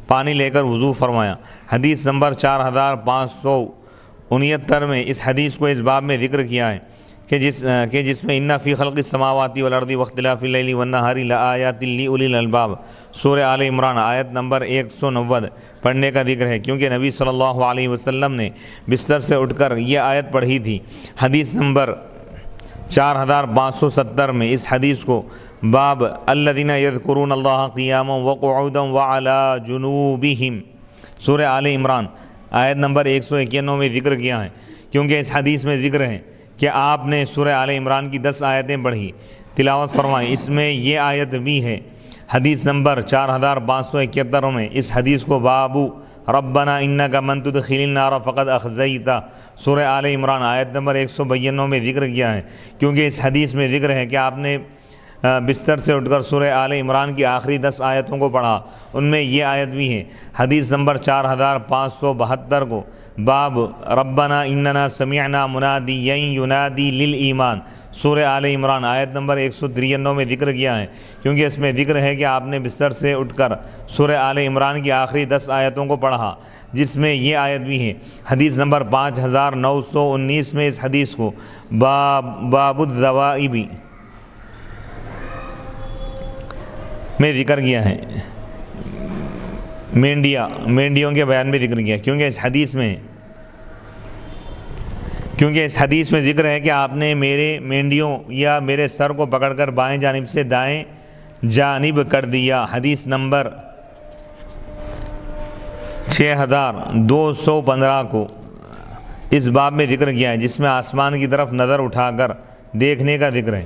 پانی لے کر وضو فرمایا۔ حدیث نمبر 4569 میں اس حدیث کو اس باب میں ذکر کیا ہے کہ جس میں ان فی خلق السماوات والارض واختلاف اللیل والنہار لآیات لأولی الالباب سورہ آل عمران آیت نمبر 190 پڑھنے کا ذکر ہے، کیونکہ نبی صلی اللہ علیہ وسلم نے بستر سے اٹھ کر یہ آیت پڑھی تھی۔ حدیث نمبر 4570 میں اس حدیث کو باب الذین یذکرون اللہ قیاما وقعودا وعلی جنوبہم سورہ آل عمران آیت نمبر 191 میں ذکر کیا ہے، کیونکہ اس حدیث میں ذکر ہے کہ آپ نے سورہ آل عمران کی 10 آیتیں پڑھی، تلاوت فرمائی، اس میں یہ آیت بھی ہے۔ حدیث نمبر 4571 میں اس حدیث کو بابو ربنا انک من تدخل النار فقد اخزیتہ سورہ آل عمران آیت نمبر 192 میں ذکر کیا ہے، کیونکہ اس حدیث میں ذکر ہے کہ آپ نے بستر سے اٹھ کر سورہ آل عمران کی آخری 10 آیتوں کو پڑھا، ان میں یہ آیت بھی ہے۔ حدیث نمبر 4572 کو باب ربنا اننا سمعنا منادیا ینادی للایمان سورہ آل عمران آیت نمبر 193 میں ذکر کیا ہے، کیونکہ اس میں ذکر ہے کہ آپ نے بستر سے اٹھ کر سورہ آل عمران کی آخری 10 آیتوں کو پڑھا، جس میں یہ آیت بھی ہے۔ حدیث نمبر 5919 میں اس حدیث کو باب الذوائب میں ذکر کیا ہے، مینڈیوں کے بیان میں ذکر کیا، کیونکہ اس حدیث میں ذکر ہے کہ آپ نے میرے مینڈیوں یا میرے سر کو پکڑ کر بائیں جانب سے دائیں جانب کر دیا۔ حدیث نمبر 6215 کو اس باب میں ذکر کیا ہے، جس میں آسمان کی طرف نظر اٹھا کر دیکھنے کا ذکر ہے،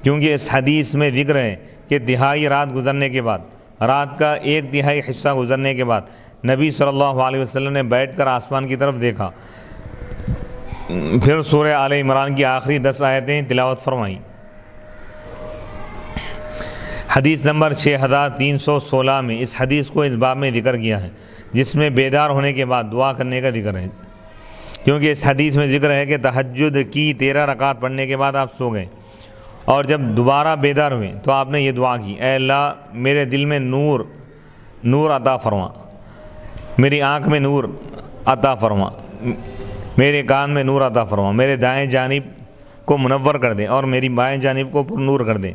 کیونکہ اس حدیث میں ذکر ہے کہ تہائی رات گزرنے کے بعد، رات کا 1/3 حصہ گزرنے کے بعد نبی صلی اللہ علیہ وسلم نے بیٹھ کر آسمان کی طرف دیکھا، پھر سورہ آل عمران کی آخری 10 آیتیں تلاوت فرمائیں۔ حدیث نمبر 6316 میں اس حدیث کو اس باب میں ذکر کیا ہے، جس میں بیدار ہونے کے بعد دعا کرنے کا ذکر ہے، کیونکہ اس حدیث میں ذکر ہے کہ تہجد کی 13 رکعت پڑھنے کے بعد آپ سو گئے، اور جب دوبارہ بیدار ہوئے تو آپ نے یہ دعا کی، اے اللہ میرے دل میں نور عطا فرما، میری آنکھ میں نور عطا فرما، میرے کان میں نور عطا فرما، میرے دائیں جانب کو منور کر دے اور میری بائیں جانب کو پر نور کر دے،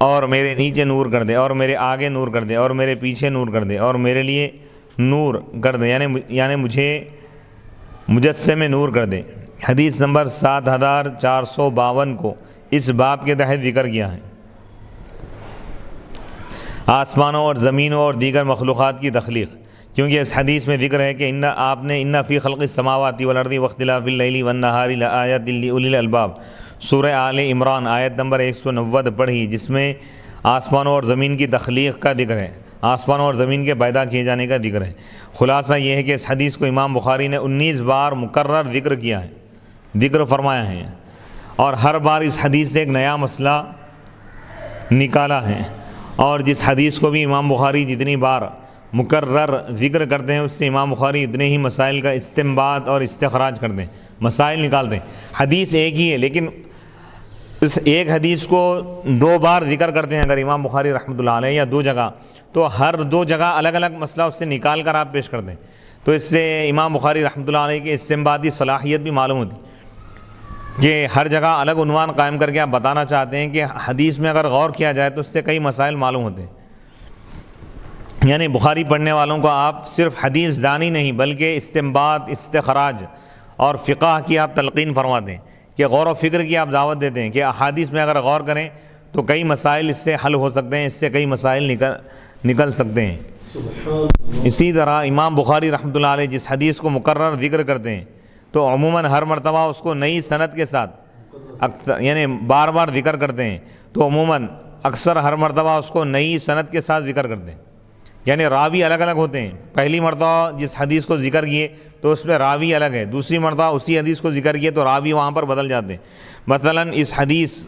اور میرے نیچے نور کر دے، اور میرے آگے نور کر دے، اور میرے پیچھے نور کر دے، اور میرے لیے نور کر دے، یعنی مجھے مجسم نور کر دے۔ حدیث نمبر 7452 کو اس باب کے تحت ذکر کیا ہے۔ آسمانوں اور زمینوں اور دیگر مخلوقات کی تخلیق، کیونکہ اس حدیث میں ذکر ہے کہ آپ نے ان فی خلق السماوات والارض واختلاف اللیل والنہار لآیات لأولی الالباب سورہ آل عمران آیت نمبر 190 پڑھی، جس میں آسمانوں اور زمین کی تخلیق کا ذکر ہے، آسمانوں اور زمین کے پیدا کیے جانے کا ذکر ہے۔ خلاصہ یہ ہے کہ اس حدیث کو امام بخاری نے 19 بار مکرر ذکر کیا ہے، ذکر فرمایا ہے، اور ہر بار اس حدیث سے ایک نیا مسئلہ نکالا ہے، اور جس حدیث کو بھی امام بخاری جتنی بار مکرر ذکر کرتے ہیں، اس سے امام بخاری اتنے ہی مسائل کا استنباط اور استخراج کرتے ہیں، مسائل نکالتے ہیں۔ حدیث ایک ہی ہے، لیکن اس ایک حدیث کو 2 بار ذکر کرتے ہیں اگر امام بخاری رحمۃ اللہ علیہ، یا 2 جگہ، تو ہر 2 جگہ الگ الگ مسئلہ اس سے نکال کر آپ پیش کرتے ہیں، تو اس سے امام بخاری رحمۃ اللہ علیہ کی استنباطی صلاحیت بھی معلوم ہوتی کہ ہر جگہ الگ عنوان قائم کر کے آپ بتانا چاہتے ہیں کہ حدیث میں اگر غور کیا جائے تو اس سے کئی مسائل معلوم ہوتے ہیں۔ یعنی بخاری پڑھنے والوں کو آپ صرف حدیث دانی نہیں بلکہ استنباط، استخراج اور فقہ کی آپ تلقین فرماتے ہیں، کہ غور و فکر کی آپ دعوت دیتے ہیں کہ احادیث میں اگر غور کریں تو کئی مسائل اس سے حل ہو سکتے ہیں، اس سے کئی مسائل نکل سکتے ہیں۔ اسی طرح امام بخاری رحمۃ اللہ علیہ جس حدیث کو مکرر ذکر کرتے ہیں تو عموماً ہر مرتبہ اس کو نئی سند کے ساتھ یعنی بار بار ذکر کرتے ہیں، تو عموماً اکثر ہر مرتبہ اس کو نئی سند کے ساتھ ذکر کرتے ہیں، یعنی راوی الگ الگ ہوتے ہیں۔ پہلی مرتبہ جس حدیث کو ذکر کیے تو اس میں راوی الگ ہے، دوسری مرتبہ اسی حدیث کو ذکر کیے تو راوی وہاں پر بدل جاتے ہیں۔ مثلاً اس حدیث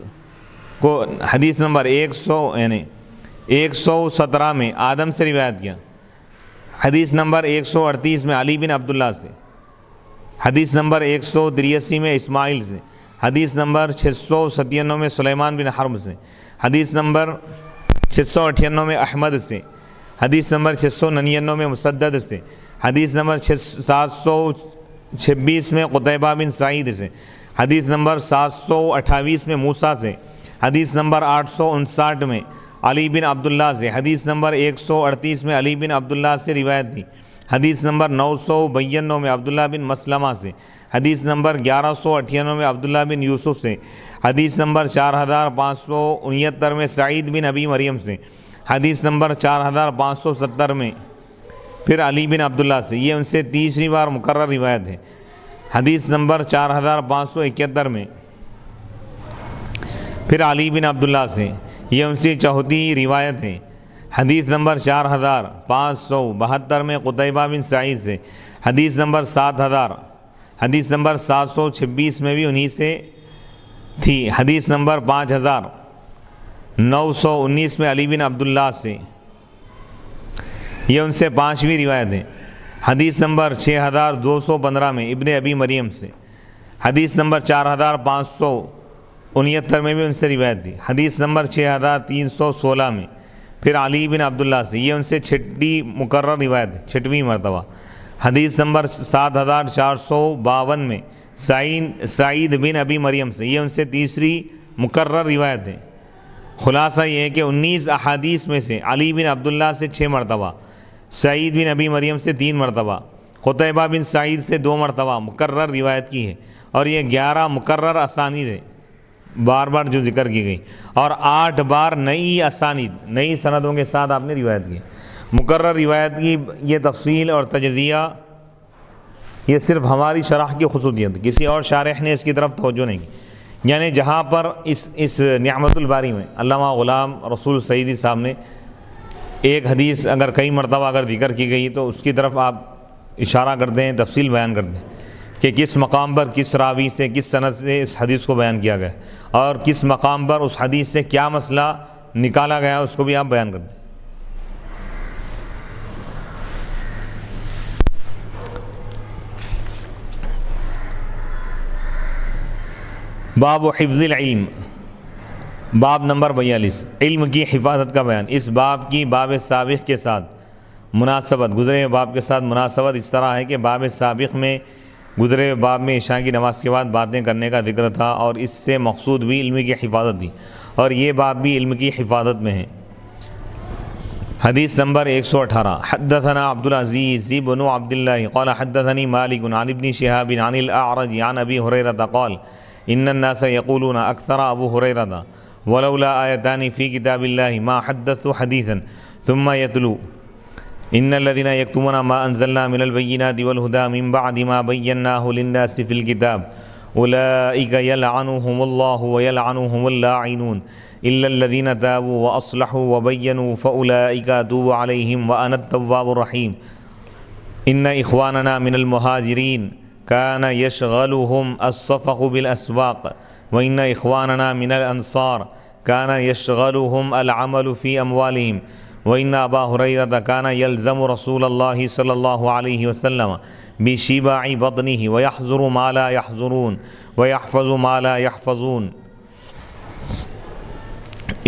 کو حدیث نمبر 117 میں آدم سے روایت کیا، حدیث نمبر 138 میں علی بن عبداللہ سے، حدیث نمبر 183 میں اسماعیل سے، حدیث نمبر 697 میں سلیمان بن حرب سے، حدیث نمبر 698 میں احمد سے، حدیث نمبر 699 میں مسدد سے، حدیث نمبر 726 میں قتیبہ بن سعید سے، حدیث نمبر 728 میں موسیٰ سے، حدیث نمبر 859 میں علی بن عبداللہ سے، حدیث نمبر 138 میں علی بن عبداللہ سے روایت تھی، حدیث نمبر 992 میں عبداللہ بن مسلمہ سے، حدیث نمبر 1198 میں عبداللہ بن یوسف سے، حدیث نمبر 4569 میں سعید بن ابی مریم سے، حدیث نمبر 4570 میں پھر علی بن عبداللہ سے، یہ ان سے تیسری بار مکرر روایت ہے۔ حدیث نمبر 4571 میں پھر علی بن عبداللہ سے، یہ ان سے چوتھی روایت ہے۔ حدیث نمبر 4572 میں قتیبہ بن سعید سے، حدیث نمبر 7000، حدیث نمبر 726 میں بھی انہی سے تھی، حدیث نمبر 5919 میں علی بن عبداللہ سے، یہ ان سے پانچویں روایت ہے۔ حدیث نمبر 6215 میں ابن ابی مریم سے، حدیث نمبر 4569 میں بھی ان سے روایت تھی، حدیث نمبر 6316 میں پھر علی بن عبداللہ سے، یہ ان سے چھٹی مکرر روایت ہے، چھٹویں مرتبہ۔ حدیث نمبر 7452 میں سعید بن ابی مریم سے، یہ ان سے تیسری مکرر روایت ہے۔ خلاصہ یہ ہے کہ 19 احادیث میں سے علی بن عبداللہ سے 6 مرتبہ، سعید بن ابی مریم سے 3 مرتبہ، قتیبہ بن سعید سے 2 مرتبہ مکرر روایت کی ہے، اور یہ 11 مکرر اسانید ہے بار بار جو ذکر کی گئی، اور 8 بار نئی اسانید، نئی سندوں کے ساتھ آپ نے روایت کی۔ مکرر روایت کی یہ تفصیل اور تجزیہ یہ صرف ہماری شرح کی خصوصیت، کسی اور شارح نے اس کی طرف توجہ نہیں کی۔ یعنی جہاں پر اس نعمت الباری میں علامہ غلام رسول سعیدی صاحب نے ایک حدیث اگر کئی مرتبہ اگر ذکر کی گئی تو اس کی طرف آپ اشارہ کرتے ہیں، تفصیل بیان کرتے ہیں کہ کس مقام پر کس راوی سے کس سند سے اس حدیث کو بیان کیا گیا اور کس مقام پر اس حدیث سے کیا مسئلہ نکالا گیا اس کو بھی آپ بیان کرتے ہیں۔ باب حفظ العلم، باب نمبر 42، علم کی حفاظت کا بیان۔ اس باب کی باب سابق کے ساتھ مناسبت، گزرے ہوئے باب کے ساتھ مناسبت اس طرح ہے کہ باب سابق میں گزرے ہوئے باب میں عشاء کی نماز کے بعد باتیں کرنے کا ذکر تھا، اور اس سے مقصود بھی علم کی حفاظت تھی، اور یہ باب بھی علم کی حفاظت میں ہے۔ حدیث نمبر 118، حدثنا عبد العزیز بن عبد اللہ قال حدثنی مالک عن ابن شہاب عن الاعرج عن ابی ہریرہ قال ان الناس يقولون اکثر ابو ہریرہ ولولا آیتان فی کتاب اللہ ما حدثت حدیثا ثم يتلو ان الذين يكتمون ما انزلنا من البينات والهدى من بعد ما بيناه للناس في الكتاب اولئك يلعنهم الله ويلعنهم اللاعنون الا الذين تابوا واصلحوا وبينوا فاولئك اتوب عليهم وانا التواب الرحيم ان اخواننا من المهاجرين كان يشغلهم الصفق بالاسواق وان اخواننا من الانصار كان يشغلهم العمل في اموالهم وإن أبا هريرة كان يلزم رسول الله صلى الله عليه وسلم بشبع بطنه ويحذر ما لا يحذرون ويحفظ ما لا يحفظون۔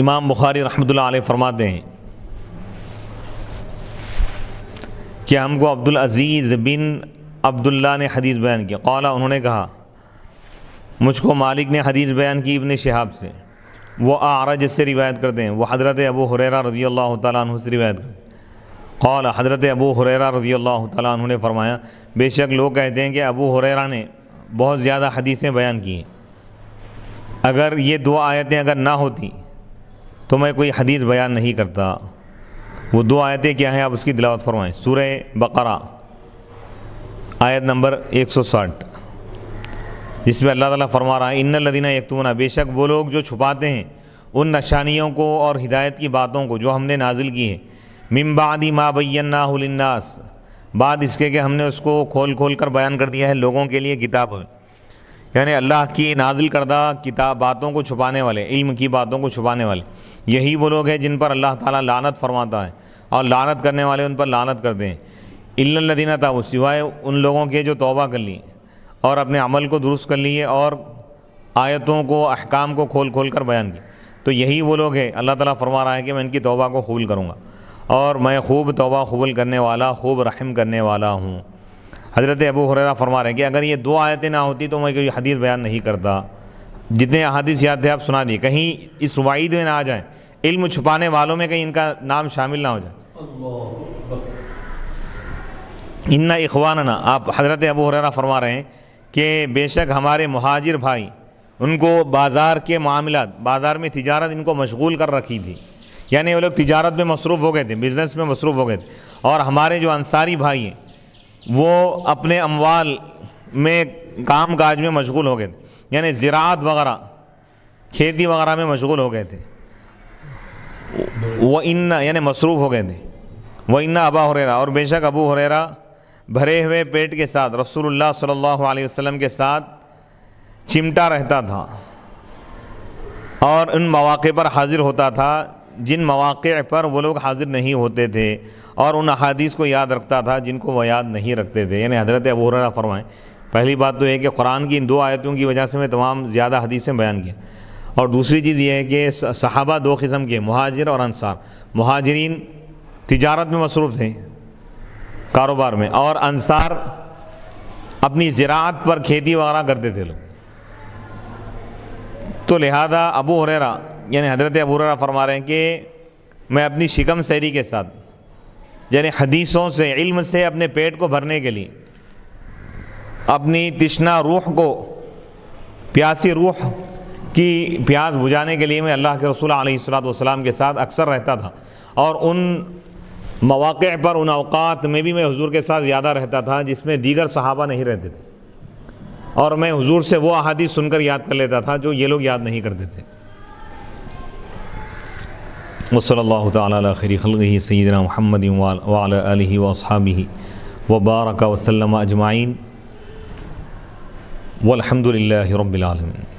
امام بخاری رحمۃ اللہ علیہ فرماتے ہیں کہ ہم کو عبد العزیز بن عبداللہ نے حدیث بیان کی، قال انہوں نے کہا مجھ کو مالک نے حدیث بیان کی ابن شہاب سے، وہ اعرج سے روایت کرتے ہیں، وہ حضرت ابو ہریرہ رضی اللہ تعالیٰ عنہ سے روایت کرتے ہیں۔ قال حضرت ابو ہریرہ رضی اللہ تعالیٰ عنہ نے فرمایا بے شک لوگ کہتے ہیں کہ ابو ہریرہ نے بہت زیادہ حدیثیں بیان کی ہیں، اگر یہ 2 آیتیں اگر نہ ہوتی تو میں کوئی حدیث بیان نہیں کرتا۔ وہ 2 آیتیں کیا ہیں آپ اس کی تلاوت فرمائیں۔ سورہ بقرہ آیت نمبر 160 جس میں اللہ تعالیٰ فرما رہا ہے ان الذین یکتمون، بے شک وہ لوگ جو چھپاتے ہیں ان نشانیوں کو اور ہدایت کی باتوں کو جو ہم نے نازل کی ہے، من بعد ما بیناہ للناس، بعد اس کے کہ ہم نے اس کو کھول کر بیان کر دیا ہے لوگوں کے لیے کتاب ہے، یعنی اللہ کی نازل کردہ کتاب باتوں کو چھپانے والے، علم کی باتوں کو چھپانے والے، یہی وہ لوگ ہیں جن پر اللہ تعالیٰ لعنت فرماتا ہے اور لعنت کرنے والے ان پر لعنت کرتے ہیں۔ الا الذین تابوا، سوائے ان لوگوں کے جو توبہ کر لیے اور اپنے عمل کو درست کر لیے اور آیتوں کو احکام کو کھول کھول کر بیان کی، تو یہی وہ لوگ ہیں اللہ تعالیٰ فرما رہا ہے کہ میں ان کی توبہ کو قبول کروں گا اور میں خوب توبہ قبول کرنے والا، خوب رحم کرنے والا ہوں۔ حضرت ابو ہریرہ فرما رہے ہیں کہ اگر یہ 2 آیتیں نہ ہوتی تو میں کوئی حدیث بیان نہیں کرتا۔ جتنے احادیث یاد تھے آپ سنا دیے، کہیں اس وعید میں نہ آ جائیں، علم چھپانے والوں میں کہیں ان کا نام شامل نہ ہو جائے۔ ان اخواننا، آپ حضرت ابو ہریرہ فرما رہے ہیں کہ بے شک ہمارے مہاجر بھائی، ان کو بازار کے معاملات، بازار میں تجارت ان کو مشغول کر رکھی تھی، یعنی وہ لوگ تجارت میں مصروف ہو گئے تھے، بزنس میں مصروف ہو گئے تھے، اور ہمارے جو انصاری بھائی ہیں وہ اپنے اموال میں کام کاج میں مشغول ہو گئے تھے، یعنی زراعت وغیرہ، کھیتی وغیرہ میں مشغول ہو گئے تھے، وَإِنَّ یعنی مصروف ہو گئے تھے، وَإِنَّ ابا ہریرہ، اور بے شک ابو ہریرہ بھرے ہوئے پیٹ کے ساتھ رسول اللہ صلی اللہ علیہ وسلم کے ساتھ چمٹا رہتا تھا اور ان مواقع پر حاضر ہوتا تھا جن مواقع پر وہ لوگ حاضر نہیں ہوتے تھے، اور ان احادیث کو یاد رکھتا تھا جن کو وہ یاد نہیں رکھتے تھے۔ یعنی حضرت ابو ہریرہ فرمائیں، پہلی بات تو یہ کہ قرآن کی ان 2 آیتوں کی وجہ سے میں تمام زیادہ حدیثیں بیان کیا، اور دوسری چیز یہ ہے کہ صحابہ 2 قسم کے، مہاجر اور انصار۔ مہاجرین تجارت میں مصروف تھے، کاروبار میں، اور انصار اپنی زراعت پر کھیتی وغیرہ کرتے تھے لوگ۔ تو لہذا ابو ہریرہ یعنی حضرت ابو ہریرہ فرما رہے ہیں کہ میں اپنی شکم سیری کے ساتھ، یعنی حدیثوں سے، علم سے اپنے پیٹ کو بھرنے کے لیے، اپنی تشنا روح کو، پیاسی روح کی پیاس بجھانے کے لیے میں اللہ کے رسول علیہ الصلوۃ والسلام کے ساتھ اکثر رہتا تھا، اور ان مواقع پر، ان اوقات میں بھی میں حضور کے ساتھ زیادہ رہتا تھا جس میں دیگر صحابہ نہیں رہتے تھے، اور میں حضور سے وہ احادیث سن کر یاد کر لیتا تھا جو یہ لوگ یاد نہیں کرتے تھے۔ وصلی اللہ تعالی علی خیر خلقہ سیدنا محمد وعلی آلہ واصحابہ وبارک وسلم اجمعین، والحمد للہ رب العالمین۔